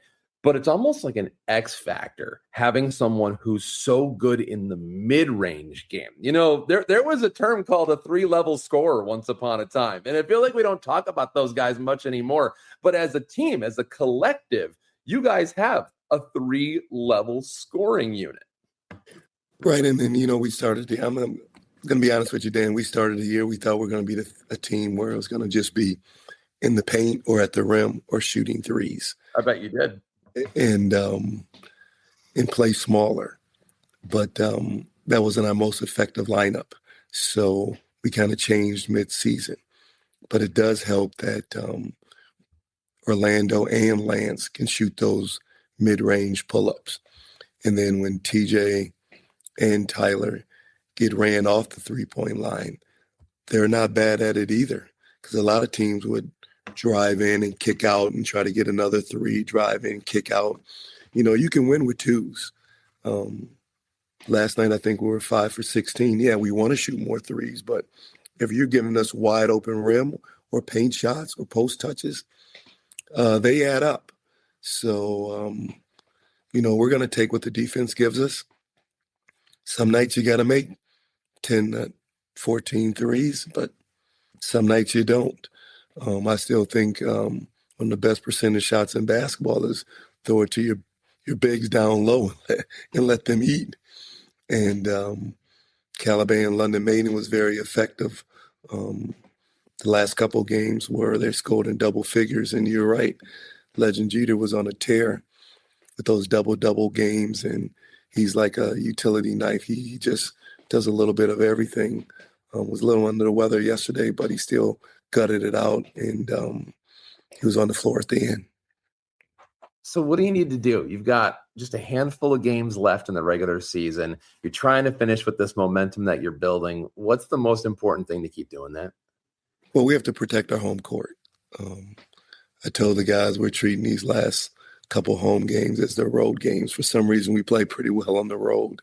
But it's almost like an X factor having someone who's so good in the mid-range game. There was a term called a 3-level scorer once upon a time. And I feel like we don't talk about those guys much anymore. But as a team, as a collective, you guys have a 3-level scoring unit. Right, and then, we started I'm going to be honest with you, Dan. We started the year, we thought we were going to be a team where it was going to just be in the paint or at the rim or shooting threes. I bet you did. and play smaller. But that wasn't our most effective lineup. So we kind of changed mid-season. But it does help that Orlando and Lance can shoot those mid-range pull-ups. And then when TJ and Tyler get ran off the three-point line, they're not bad at it either, because a lot of teams would drive in and kick out and try to get another three, drive in, kick out. You can win with twos. Last night, I think we were 5 for 16. Yeah, we want to shoot more threes, but if you're giving us wide open rim or paint shots or post touches, they add up. So, we're going to take what the defense gives us. Some nights you got to make 10 to 14 threes, but some nights you don't. I still think one of the best percentage shots in basketball is throw it to your bigs down low and let them eat. And Caliban and London Maiden was very effective. The last couple games where they scored in double figures, and you're right, Legend Jeter was on a tear with those double games, and he's like a utility knife. He just does a little bit of everything. Was a little under the weather yesterday, but he still gutted it out, and he was on the floor at the end. So what do you need to do? You've got just a handful of games left in the regular season. You're trying to finish with this momentum that you're building. What's the most important thing to keep doing that? Well, we have to protect our home court. I told the guys we're treating these last couple home games as their road games. For some reason, we play pretty well on the road.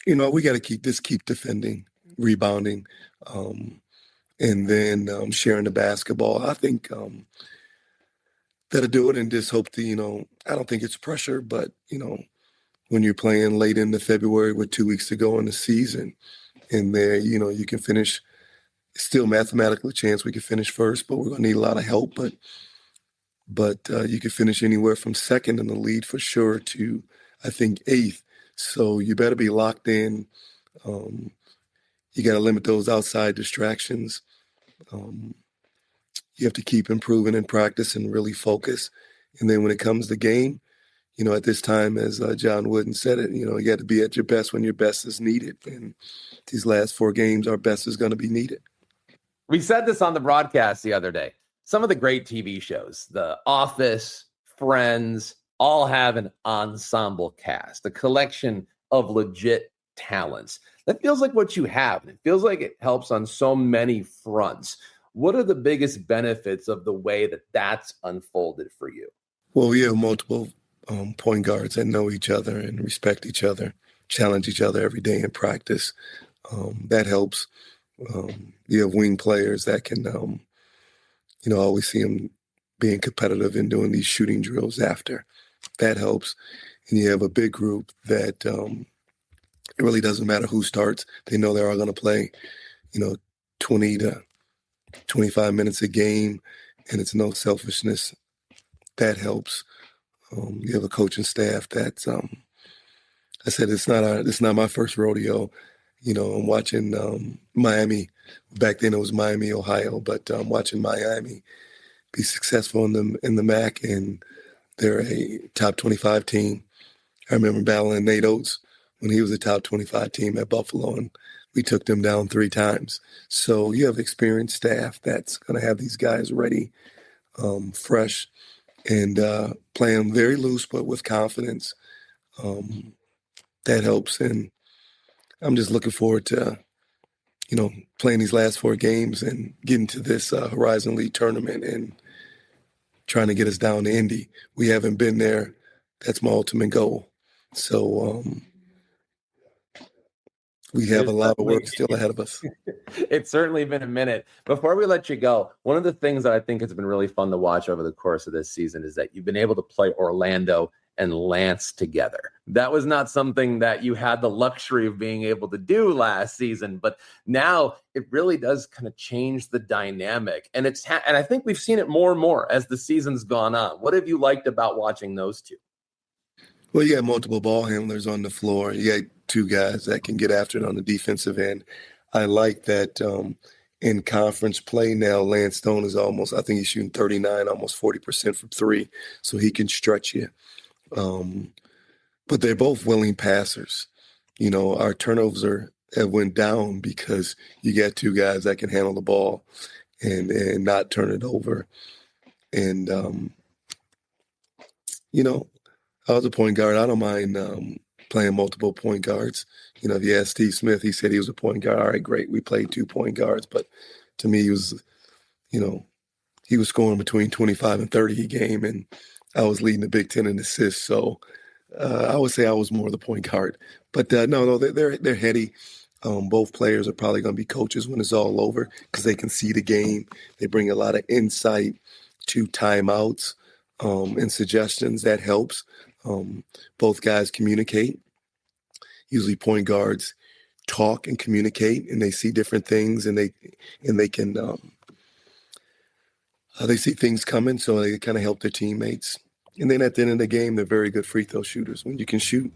We got to keep defending, rebounding, and then sharing the basketball. I think that'll do it, and just hope to, I don't think it's pressure, but, when you're playing late into February with 2 weeks to go in the season, and there, you can finish, still mathematically chance we could finish first, but we're going to need a lot of help. But you could finish anywhere from second in the lead for sure to, I think, eighth. So you better be locked in. You got to limit those outside distractions. You have to keep improving in practice and really focus. And then when it comes to game, at this time, as John Wooden said it, you got to be at your best when your best is needed. And these last 4 games, our best is going to be needed. We said this on the broadcast the other day. Some of the great TV shows, The Office, Friends, all have an ensemble cast, a collection of legit talents. That feels like what you have, and it feels like it helps on so many fronts. What are the biggest benefits of the way that that's unfolded for you? Well, we have multiple point guards that know each other and respect each other, challenge each other every day in practice. That helps. You have wing players that can, always see them being competitive and doing these shooting drills after. That helps. And you have a big group that it really doesn't matter who starts. They know they're all going to play, 20 to 25 minutes a game, and it's no selfishness. That helps. You have a coaching staff that's, I said, it's not my first rodeo. I'm watching Miami. Back then it was Miami, Ohio, but I'm watching Miami be successful in the MAC, and they're a top 25 team. I remember battling Nate Oates when he was a top 25 team at Buffalo, and we took them down 3 times. So you have experienced staff that's going to have these guys ready, fresh, and playing very loose but with confidence. That helps, and I'm just looking forward to, playing these last 4 games and getting to this Horizon League tournament and trying to get us down to Indy. We haven't been there. That's my ultimate goal. So we have a lot of work still ahead of us. It's certainly been a minute. Before we let you go, one of the things that I think has been really fun to watch over the course of this season is that you've been able to play Orlando and Lance together. That was not something that you had the luxury of being able to do last season, but now it really does kind of change the dynamic. And and I think we've seen it more and more as the season's gone on. What have you liked about watching those two? Well, you got multiple ball handlers on the floor. You got 2 guys that can get after it on the defensive end. I like that in conference play now. Lance Stone is I think he's shooting 39, almost 40% from three, so he can stretch you. But they're both willing passers. Our turnovers have went down because you got two guys that can handle the ball and not turn it over. And, I was a point guard. I don't mind playing multiple point guards. If you ask Steve Smith, he said he was a point guard. All right, great. We played 2 point guards. But to me, he was scoring between 25 and 30 a game, and I was leading the Big Ten in assists. So I would say I was more the point guard. But no, they're heady. Both players are probably going to be coaches when it's all over because they can see the game. They bring a lot of insight to timeouts and suggestions. That helps. Both guys communicate. Usually point guards talk and communicate, and they see different things, and they can they see things coming, so they kind of help their teammates. And then at the end of the game, they're very good free throw shooters. When you can shoot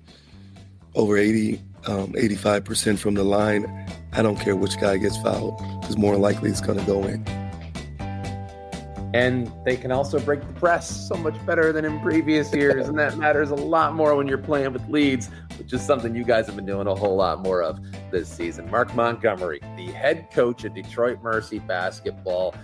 over 85% from the line, I don't care which guy gets fouled, because more likely it's going to go in. And they can also break the press so much better than in previous years, and that matters a lot more when you're playing with leads, which is something you guys have been doing a whole lot more of this season. Mark Montgomery, the head coach of Detroit Mercy basketball.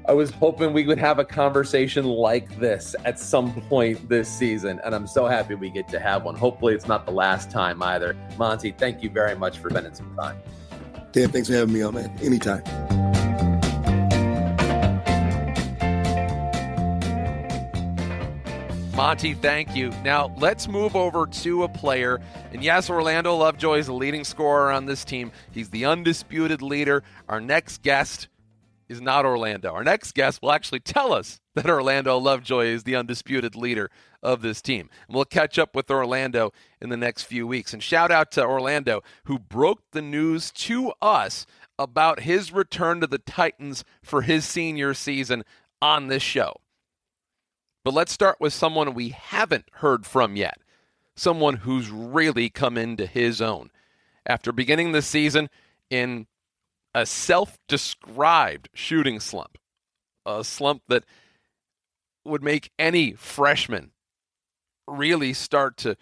I was hoping we would have a conversation like this at some point this season, and I'm so happy we get to have one. Hopefully it's not the last time either. Monty, thank you very much for spending some time. Dan, thanks for having me on, man. Anytime. Monty, thank you. Now, let's move over to a player. And yes, Orlando Lovejoy is the leading scorer on this team. He's the undisputed leader. Our next guest is not Orlando. Our next guest will actually tell us that Orlando Lovejoy is the undisputed leader of this team. And we'll catch up with Orlando in the next few weeks. And shout out to Orlando, who broke the news to us about his return to the Titans for his senior season on this show. But let's start with someone we haven't heard from yet, someone who's really come into his own. After beginning the season in a self-described shooting slump, a slump that would make any freshman really start to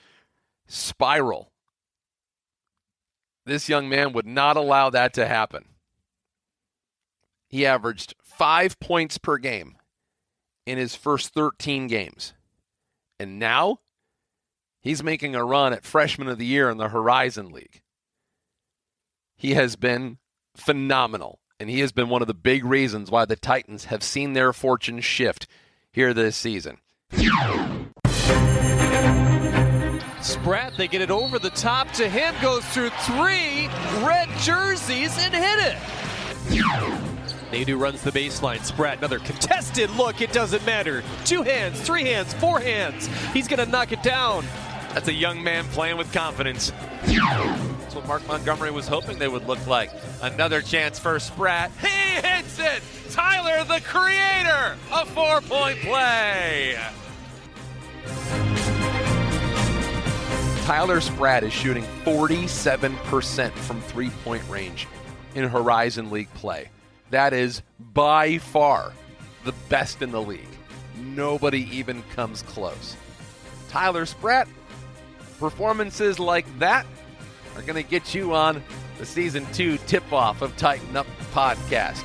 spiral, this young man would not allow that to happen. He averaged 5 points per game in his first 13 games. And now he's making a run at Freshman of the Year in the Horizon League. He has been phenomenal, and he has been one of the big reasons why the Titans have seen their fortunes shift here this season. Spratt, they get it over the top to him, goes through 3 red jerseys and hit it. Nadu runs the baseline. Spratt, another contested look. It doesn't matter. 2 hands, 3 hands, 4 hands. He's going to knock it down. That's a young man playing with confidence. That's what Mark Montgomery was hoping they would look like. Another chance for Spratt. He hits it! Tyler, the creator, a 4-point play. Tyler Spratt is shooting 47% from three-point range in Horizon League play. That is by far the best in the league. Nobody even comes close. Tyler Spratt, performances like that are going to get you on the Season 2 Tipoff of Titan Up podcast.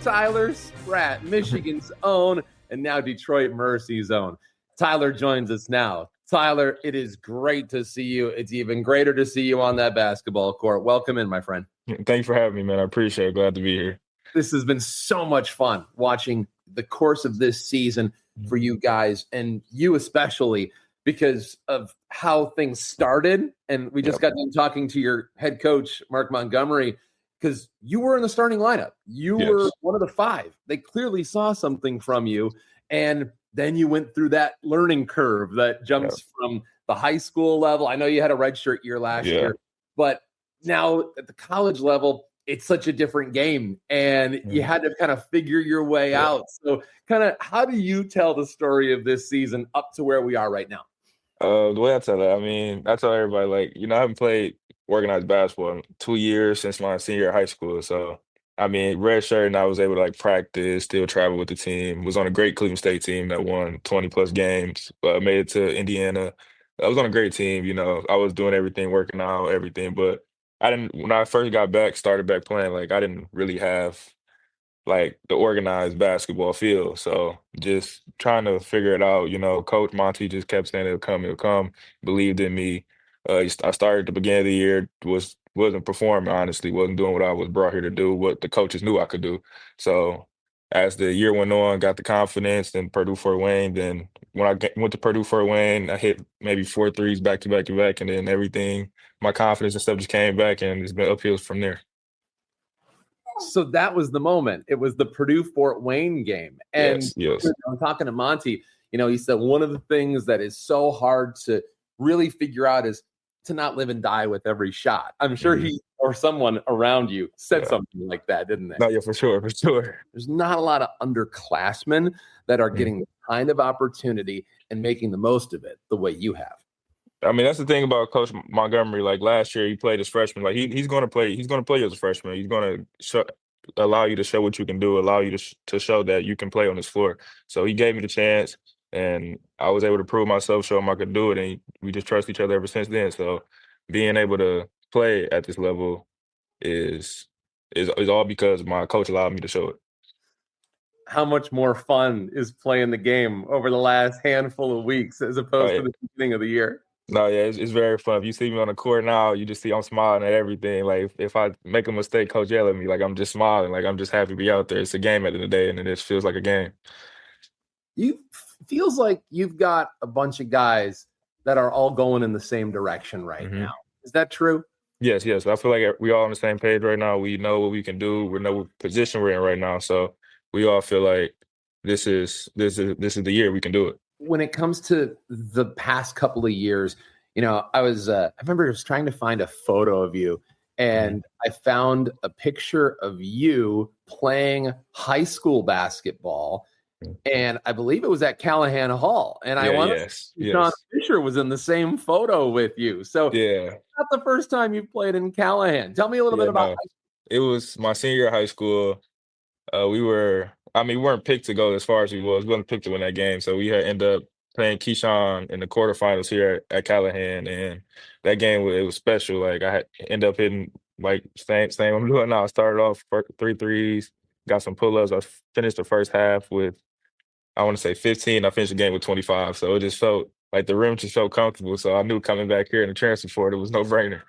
Tyler Spratt, Michigan's own, and now Detroit Mercy's own. Tyler joins us now. Tyler, it is great to see you. It's even greater to see you on that basketball court. Welcome in, my friend. Thanks for having me, man. I appreciate it. Glad to be here. This has been so much fun watching the course of this season for you guys, and you especially, because of how things started. And we just got done talking to your head coach, Mark Montgomery, because you were in the starting lineup. You were one of the 5. They clearly saw something from you. And then you went through that learning curve that jumps from the high school level. I know you had a redshirt year last year, but now at the college level, it's such a different game, and you had to kind of figure your way out. So kind of how do you tell the story of this season up to where we are right now? The way I tell it, I mean, I tell everybody, like, I haven't played organized basketball in 2 years since my senior year of high school. So, I mean, red shirt, and I was able to like practice, still travel with the team. Was on a great Cleveland State team that won 20 plus games. Made it to Indiana. I was on a great team. I was doing everything, working out, everything. But I didn't. When I first got back, started back playing, like I didn't really have like the organized basketball field. So just trying to figure it out. Coach Monty just kept saying it'll come, believed in me. I started at the beginning of the year, wasn't performing, honestly, wasn't doing what I was brought here to do, what the coaches knew I could do. So as the year went on, got the confidence, then Purdue Fort Wayne. Then when went to Purdue Fort Wayne, I hit maybe 4 threes back to back to back, and then everything, my confidence and stuff just came back, and it's been uphill from there. So that was the moment. It was the Purdue Fort Wayne game. And yes. I'm talking to Monty, he said one of the things that is so hard to really figure out is to not live and die with every shot. I'm sure he or someone around you said something like that, didn't they? No, yeah, for sure. There's not a lot of underclassmen that are getting the kind of opportunity and making the most of it the way you have. I mean, that's the thing about Coach Montgomery. Like last year, he played as freshman. Like he's going to play. He's going to play you as a freshman. He's going to allow you to show what you can do. Allow you to show that you can play on this floor. So he gave me the chance, and I was able to prove myself, show him I could do it, and we just trust each other ever since then. So being able to play at this level is all because my coach allowed me to show it. How much more fun is playing the game over the last handful of weeks as opposed to the beginning of the year? No, yeah, it's very fun. If you see me on the court now, you just see I'm smiling at everything. Like if I make a mistake, coach yell at me. Like I'm just smiling. Like I'm just happy to be out there. It's a game at the end of the day, and it just feels like a game. Feels like you've got a bunch of guys that are all going in the same direction right now. Is that true? Yes. I feel like we all on the same page right now. We know what we can do. We know what position we're in right now. So we all feel like this is the year we can do it. When it comes to the past couple of years, I remember I was trying to find a photo of you, and I found a picture of you playing high school basketball, and I believe it was at Callahan Hall. And John Fisher was in the same photo with you. So it's not the first time you've played in Callahan. Tell me a little bit about high school. It was my senior year of high school. We weren't picked to go as far as we was. We wasn't picked to win that game. So we had ended up playing Keyshawn in the quarterfinals here at Callahan. And that game, it was special. Like I ended up hitting like same I'm doing now. I started off 3 threes, got some pull-ups. I finished the first half with, I want to say 15. I finished the game with 25. So it just felt like the rim just felt comfortable. So I knew coming back here in the transfer portal, it was no brainer.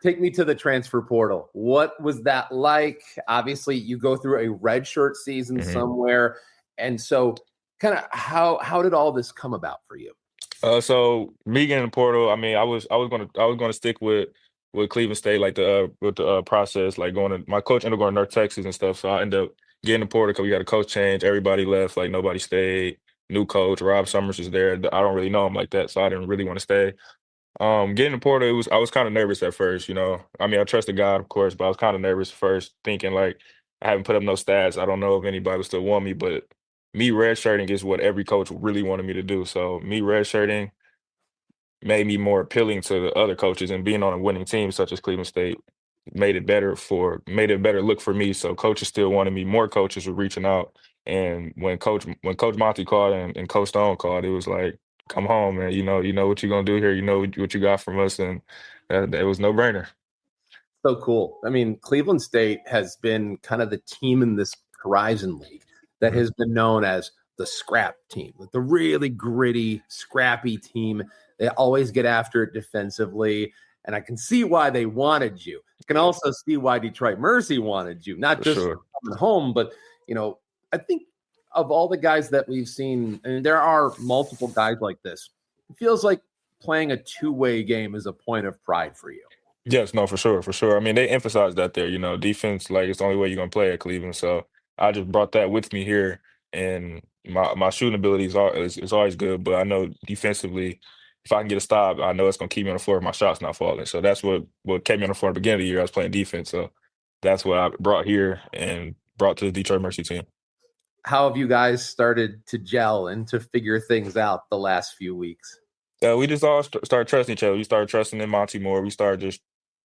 Take me to the transfer portal. What was that like? Obviously, you go through a redshirt season somewhere. And so kind of how did all this come about for you? So me getting in the portal, I mean, I was gonna stick with Cleveland State, like with the process, like my coach ended up going to North Texas and stuff. So I ended up getting in the portal because we got a coach change. Everybody left, like nobody stayed. New coach, Rob Summers is there. I don't really know him like that, so I didn't really want to stay. Getting the portal, I was kind of nervous at first, I mean, I trusted God, of course, but I was kind of nervous first, thinking like I haven't put up no stats. I don't know if anybody would still want me, but me redshirting is what every coach really wanted me to do. So me redshirting made me more appealing to the other coaches, and being on a winning team such as Cleveland State made it better look for me. So coaches still wanted me. More coaches were reaching out, and when Coach Monty called and Coach Stone called, it was like, come home, man. You know what you're gonna do here. You know what you got from us, and it was no brainer. So cool. I mean, Cleveland State has been kind of the team in this Horizon League that has been known as the scrap team, like the really gritty, scrappy team. They always get after it defensively, and I can see why they wanted you. I can also see why Detroit Mercy wanted you, not just coming home, but I think of all the guys that we've seen, and there are multiple guys like this, it feels like playing a two-way game is a point of pride for you. Yes, no, for sure. I mean, they emphasize that there, defense, like it's the only way you're going to play at Cleveland. So I just brought that with me here, and my shooting ability is always good, but I know defensively, if I can get a stop, I know it's going to keep me on the floor if my shot's not falling. So that's what kept me on the floor at the beginning of the year. I was playing defense. So that's what I brought here and brought to the Detroit Mercy team. How have you guys started to gel and to figure things out the last few weeks? We just all started trusting each other. We started trusting in Monty more. We started just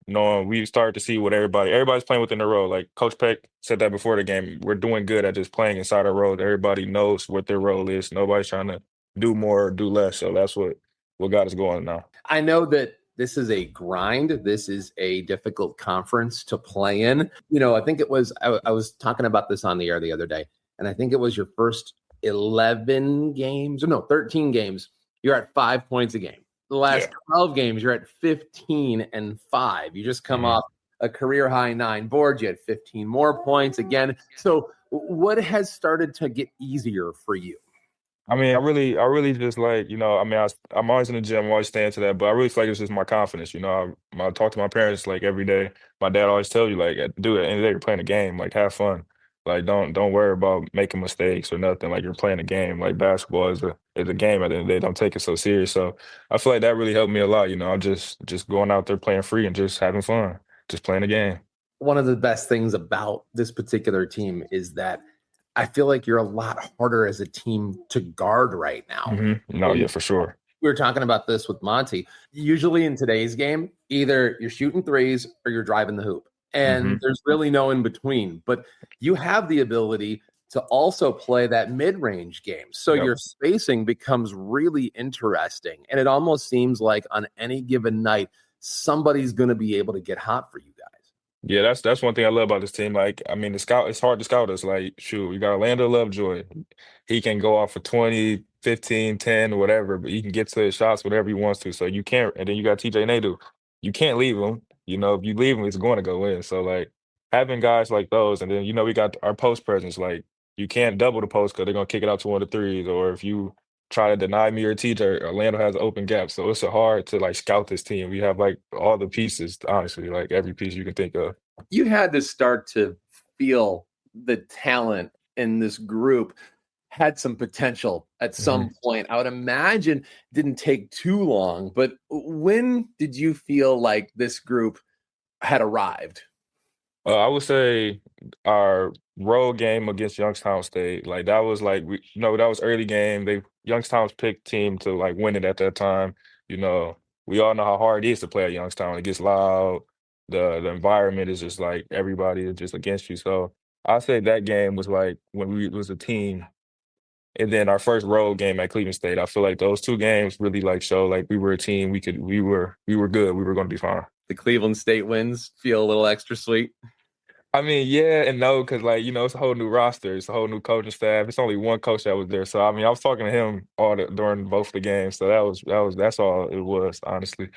knowing we started to see what everybody's playing within their role. Like Coach Peck said that before the game. We're doing good at just playing inside our role. Everybody knows what their role is. Nobody's trying to do more or do less. So that's what got us going now. I know that this is a grind. This is a difficult conference to play in. I think it was, I was talking about this on the air the other day, and I think it was your first 11 games, 13 games. You're at 5 points a game. The last 12 games, you're at 15-5. You just come off a career high 9 boards. You had 15 more points again. So what has started to get easier for you? I mean, I really just like, I'm always in the gym, I'm always staying to that, but I really feel like it's just my confidence. I talk to my parents like every day. My dad always tells you, like, dude, at the end of the day, you're playing a game, like, have fun. Like, don't worry about making mistakes or nothing. Like, you're playing a game. Like, basketball is a game at the end of the day. Don't take it so serious. So I feel like that really helped me a lot. I'm just going out there playing free and just having fun, just playing a game. One of the best things about this particular team is that I feel like you're a lot harder as a team to guard right now. Mm-hmm. No, yeah, for sure. We were talking about this with Monty. Usually in today's game, either you're shooting threes or you're driving the hoop. And there's really no in between. But you have the ability to also play that mid-range game. So your spacing becomes really interesting. And it almost seems like on any given night, somebody's going to be able to get hot for you guys. Yeah, that's one thing I love about this team. Like, I mean, it's hard to scout us. Like, shoot, you got Orlando Lovejoy. He can go off for 20, 15, 10, whatever, but he can get to his shots whatever he wants to. So you can't, and then you got TJ Nadu. You can't leave him. If you leave him, it's going to go in. So, like, having guys like those, and then, we got our post presence. Like, you can't double the post because they're going to kick it out to one of the threes. Or if you try to deny me or TJ, Orlando has an open gap. So it's hard to, like, scout this team. We have, like, all the pieces, honestly, like, every piece you can think of. You had to start to feel the talent in this group had some potential at some point. I would imagine didn't take too long, but when did you feel like this group had arrived? I would say our road game against Youngstown State, like that was like that was early game. Youngstown's picked team to like win it at that time. We all know how hard it is to play at Youngstown. It gets loud. The environment is just like everybody is just against you. So I say that game was like when we was a team. And then our first road game at Cleveland State, I feel like those two games really like show like we were a team. We were good. We were going to be fine. The Cleveland State wins feel a little extra sweet. I mean, yeah and no, because like it's a whole new roster, it's a whole new coaching staff. It's only one coach that was there, so I mean, I was talking to him during both the games. So that's all it was, honestly.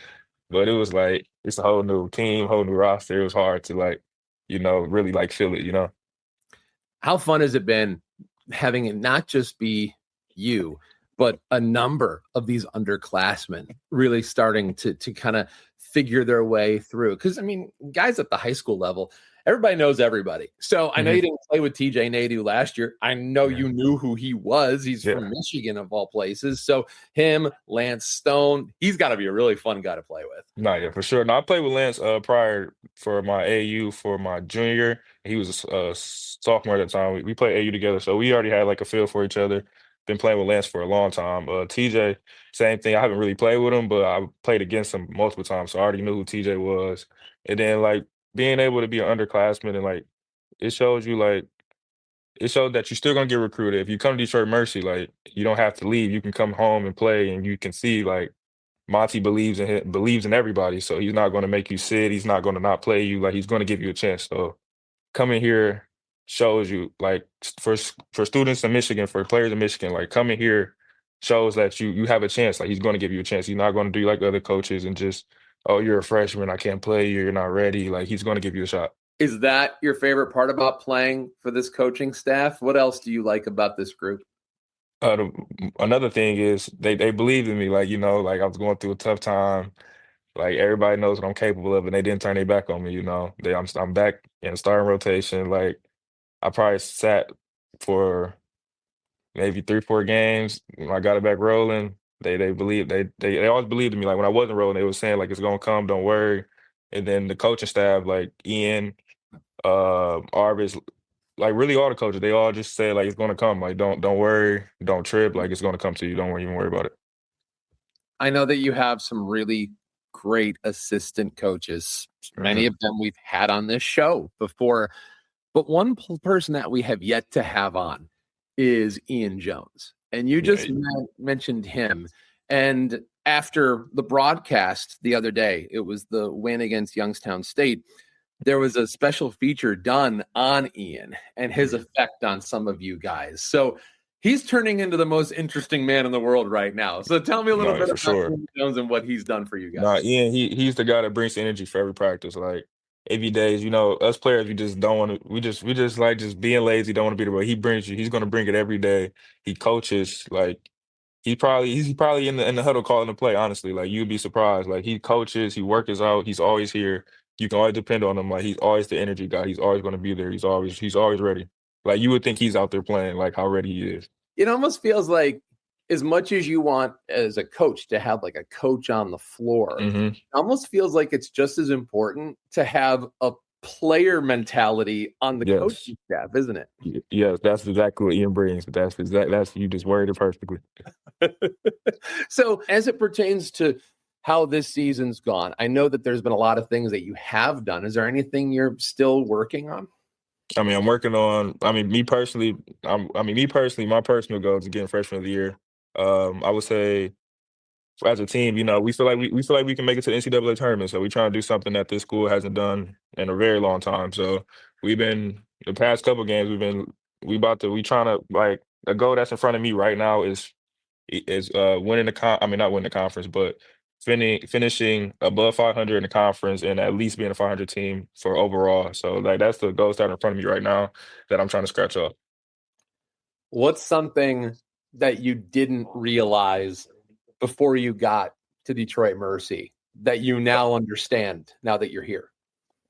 But it was like it's a whole new team, whole new roster. It was hard to like, really like feel it. How fun has it been having it not just be you, but a number of these underclassmen really starting to kind of figure their way through? Because, I mean, guys at the high school level, everybody knows everybody. So I know you didn't play with TJ Nadu last year. I know you knew who he was. He's from Michigan, of all places. So him, Lance Stone, he's got to be a really fun guy to play with. No, yeah, for sure. No, I played with Lance prior for my AU for my junior year. He was a sophomore at the time. We played AU together, so we already had like a feel for each other. Been playing with Lance for a long time. TJ, same thing. I haven't really played with him, but I played against him multiple times, so I already knew who TJ was. And then like being able to be an underclassman and like it showed that you're still gonna get recruited. If you come to Detroit Mercy, like you don't have to leave. You can come home and play, and you can see like Monty believes in everybody. So he's not gonna make you sit. He's not gonna not play you. Like he's gonna give you a chance. So coming here shows you like for students in Michigan, for players in Michigan, like coming here shows that you have a chance. Like he's gonna give you a chance. He's not gonna do like other coaches and just, oh, you're a freshman, I can't play you, you're not ready. Like he's gonna give you a shot. Is that your favorite part about playing for this coaching staff? What else do you like about this group? Another thing is they believed in me. Like, like I was going through a tough time. Like everybody knows what I'm capable of, and they didn't turn their back on me. I'm back in starting rotation. Like I probably sat for maybe 3-4 games. When I got it back rolling, they always believed in me. Like when I wasn't rolling, they were saying like it's gonna come, don't worry. And then the coaching staff, like Ian, Arvis, like really all the coaches, they all just say like it's gonna come. Like don't worry, don't trip. Like it's gonna come to you. Don't even worry about it. I know that you have some really great assistant coaches. Many of them we've had on this show before. But one person that we have yet to have on is Ian Jones. And you just mentioned him. And after the broadcast the other day, it was the win against Youngstown State. There was a special feature done on Ian and his effect on some of you guys. So he's turning into the most interesting man in the world right now. So tell me a little bit about Ian Jones and what he's done for you guys. Nah, Ian, he's the guy that brings the energy for every practice. Like every day, us players, we just don't want to. We just like just being lazy. Don't want to be the way he brings you. He's going to bring it every day. He coaches like. He's probably in the huddle calling the play, honestly. Like you'd be surprised. Like he coaches, he works out, he's always here. You can always depend on him. Like he's always the energy guy. He's always going to be there. He's always ready. Like you would think he's out there playing, like how ready he is. It almost feels like as much as you want as a coach to have like a coach on the floor, it almost feels like it's just as important to have a player mentality on the coaching staff, isn't it? Yes, that's exactly what Ian brings. That's you just worded it perfectly. So as it pertains to how this season's gone, I know that there's been a lot of things that you have done. Is there anything you're still working on? I mean, I'm working on. Me personally, my personal goal is getting freshman of the year. I would say, as a team, we feel like we can make it to the NCAA tournament. So we're trying to do something that this school hasn't done in a very long time. So we've been the past couple games. We trying to like a goal that's in front of me right now is winning not winning the conference, but finishing above 500 in the conference and at least being a 500 team for overall. So like that's the goal that's in front of me right now that I'm trying to scratch off. What's something that you didn't realize before you got to Detroit Mercy that you now understand now that you're here?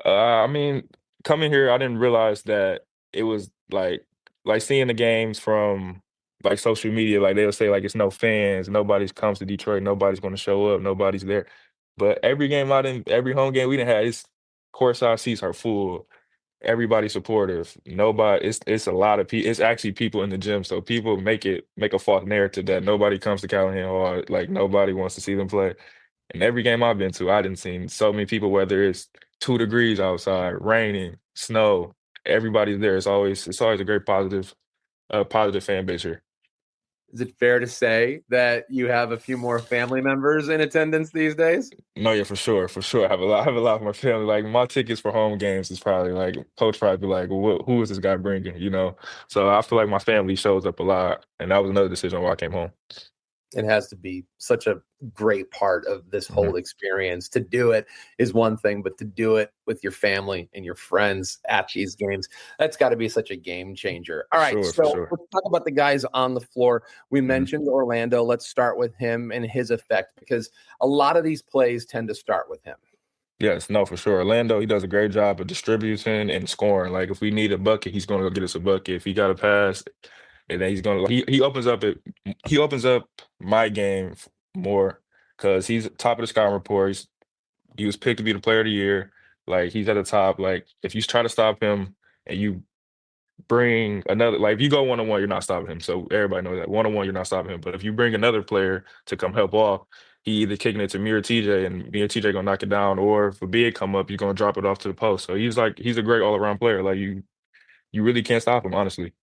Coming here, I didn't realize that it was like seeing the games from like social media, like they'll say like it's no fans, nobody comes to Detroit, nobody's going to show up, nobody's there. But every home game we didn't have, it's courtside seats are full. Everybody's supportive. Nobody, it's a lot of people. It's actually people in the gym. So people make a false narrative that nobody comes to Callahan Hall. Like nobody wants to see them play. And every game I've been to, I didn't see so many people, whether it's 2 degrees outside, raining, snow, everybody's there. It's always a great positive fan base here. Is it fair to say that you have a few more family members in attendance these days? No, yeah, for sure. I have a lot of my family. Like my tickets for home games is probably like coach probably be like, who is this guy bringing? So I feel like my family shows up a lot, and that was another decision why I came home. It has to be such a great part of this whole experience. To do it is one thing, but to do it with your family and your friends at these games, that's got to be such a game changer. All right, let's talk about the guys on the floor. We mentioned Orlando. Let's start with him and his effect, because a lot of these plays tend to start with him. Yes, no, for sure. Orlando, he does a great job of distributing and scoring. Like if we need a bucket, he's going to go get us a bucket. If he got a pass, and then he's going to he opens up my game more because he's top of the scouting report. He was picked to be the player of the year. Like he's at the top. Like if you try to stop him and you bring another, like if you go 1-on-1, you're not stopping him. So everybody knows that 1-on-1, you're not stopping him. But if you bring another player to come help off, he either kicking it to me or TJ, and me or TJ gonna knock it down, or if a big come up, you're gonna drop it off to the post. So he's a great all around player. Like you really can't stop him, honestly.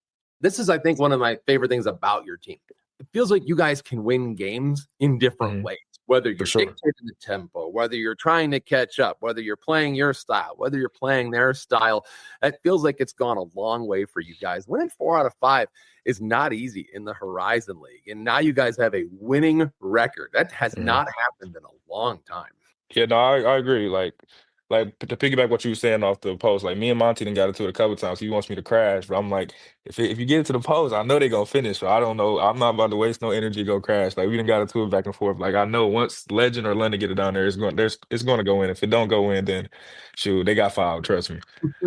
This is, I think, one of my favorite things about your team. It feels like you guys can win games in different ways, whether you're dictating the tempo, whether you're trying to catch up, whether you're playing your style, whether you're playing their style. It feels like it's gone a long way for you guys. Winning 4 out of 5 is not easy in the Horizon League. And now you guys have a winning record. That has not happened in a long time. Yeah, no, I agree. Like to piggyback what you were saying off the post, like me and Monty done got into it a couple of times. He wants me to crash, but I'm like, if you get into the post, I know they're gonna finish. So I don't know. I'm not about to waste no energy to go crash. Like we done got into it back and forth. Like I know once Legend or London get it down there, it's gonna go in. If it don't go in, then shoot, they got fouled. Trust me.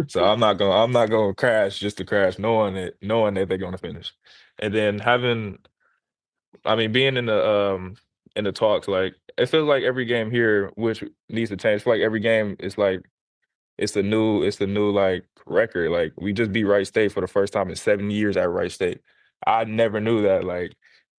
So I'm not gonna crash just to crash, knowing that they're gonna finish. And then being in the talks, like it feels like every game here, which needs to change. I feel like every game is like it's the new like record. Like we just beat Wright State for the first time in 7 years at Wright State. I never knew that. Like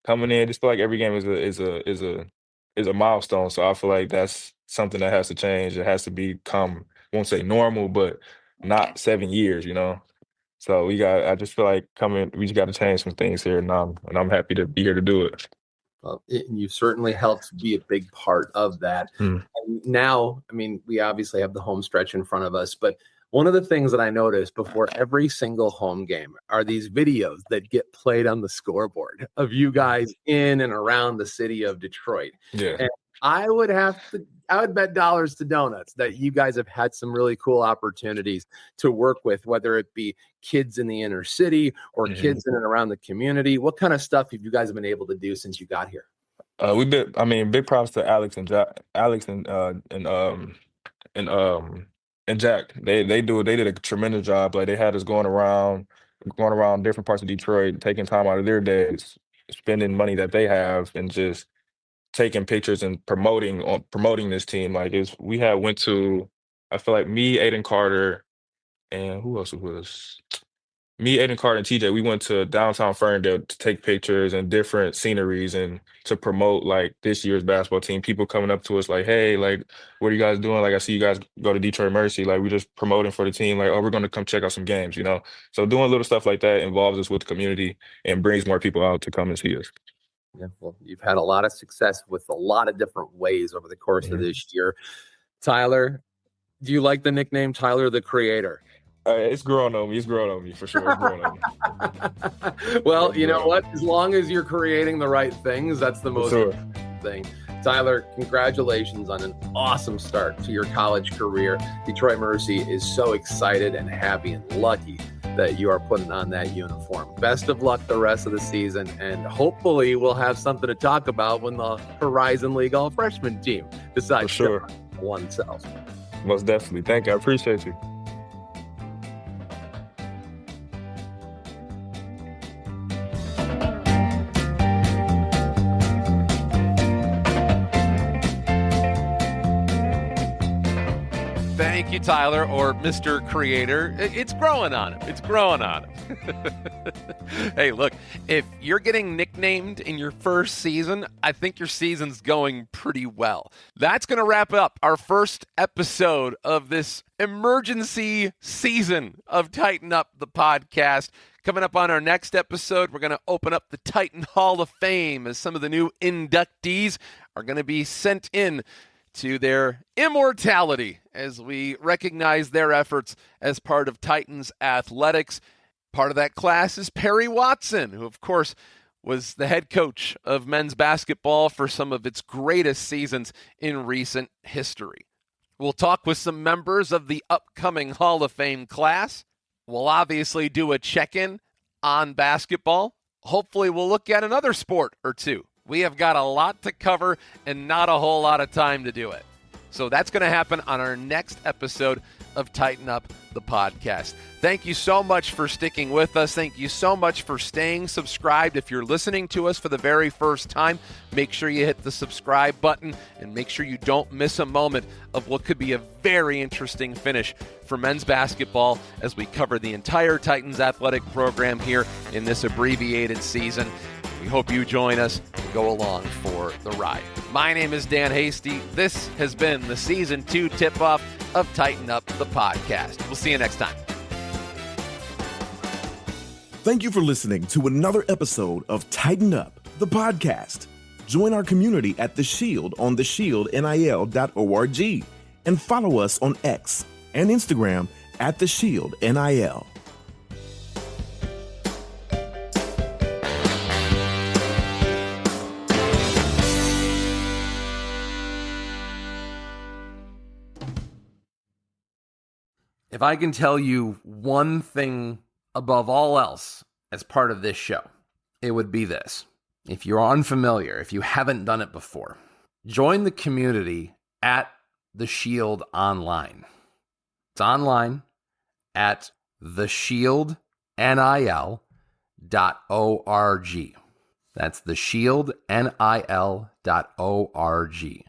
coming in, just feel like every game is a milestone. So I feel like that's something that has to change. It has to become, I won't say normal, but not 7 years, you know. So I just feel like we just got to change some things here, and I'm happy to be here to do it. Well, you certainly helped be a big part of that. Mm. And now, I mean, we obviously have the home stretch in front of us, but one of the things that I noticed before every single home game are these videos that get played on the scoreboard of you guys in and around the city of Detroit. Yeah. And I would bet dollars to donuts that you guys have had some really cool opportunities to work with, whether it be kids in the inner city or kids in and around the community. What kind of stuff have you guys been able to do since you got here? Big props to Alex and Jack. They did a tremendous job. Like, they had us going around different parts of Detroit, taking time out of their days, spending money that they have, and just taking pictures and promoting this team. Like, I feel like me, Aiden Carter, and who else was me, Aiden Carter, and TJ, we went to downtown Ferndale to take pictures and different sceneries and to promote, like, this year's basketball team. People coming up to us like, hey, like, what are you guys doing? Like, I see you guys go to Detroit Mercy. Like, we're just promoting for the team. Like, oh, we're going to come check out some games, you know? So doing little stuff like that involves us with the community and brings more people out to come and see us. Yeah, well, you've had a lot of success with a lot of different ways over the course of this year. Tyler, do you like the nickname Tyler the Creator? It's growing on me. It's growing on me for sure. It's growing on me. Well, you know what? As long as you're creating the right things, that's the most important thing. Tyler, congratulations on an awesome start to your college career. Detroit Mercy is so excited and happy and lucky that you are putting on that uniform. Best of luck the rest of the season, and hopefully we'll have something to talk about when the Horizon League all-freshman team decides to oneself. Most definitely. Thank you. I appreciate you. Thank you, Tyler, or Mr. Creator. It's growing on him. It's growing on him. Hey, look, if you're getting nicknamed in your first season, I think your season's going pretty well. That's going to wrap up our first episode of this emergency season of Titan Up, the podcast. Coming up on our next episode, we're going to open up the Titan Hall of Fame as some of the new inductees are going to be sent in to their immortality as we recognize their efforts as part of Titans athletics. Part of that class is Perry Watson, who, of course, was the head coach of men's basketball for some of its greatest seasons in recent history. We'll talk with some members of the upcoming Hall of Fame class. We'll obviously do a check-in on basketball. Hopefully we'll look at another sport or two. We have got a lot to cover and not a whole lot of time to do it. So that's going to happen on our next episode of Tighten Up, the podcast. Thank you so much for sticking with us. Thank you so much for staying subscribed. If you're listening to us for the very first time, make sure you hit the subscribe button and make sure you don't miss a moment of what could be a very interesting finish for men's basketball as we cover the entire Titans athletic program here in this abbreviated season. We hope you join us and go along for the ride. My name is Dan Hasty. This has been the Season 2 tip-off of Tighten Up, the podcast. We'll see you next time. Thank you for listening to another episode of Tighten Up, the podcast. Join our community at The Shield on theshieldnil.org and follow us on X and Instagram at theshieldnil. If I can tell you one thing above all else as part of this show, it would be this. If you're unfamiliar, if you haven't done it before, join the community at The Shield online. It's online at theshieldnil.org. That's theshieldnil.org.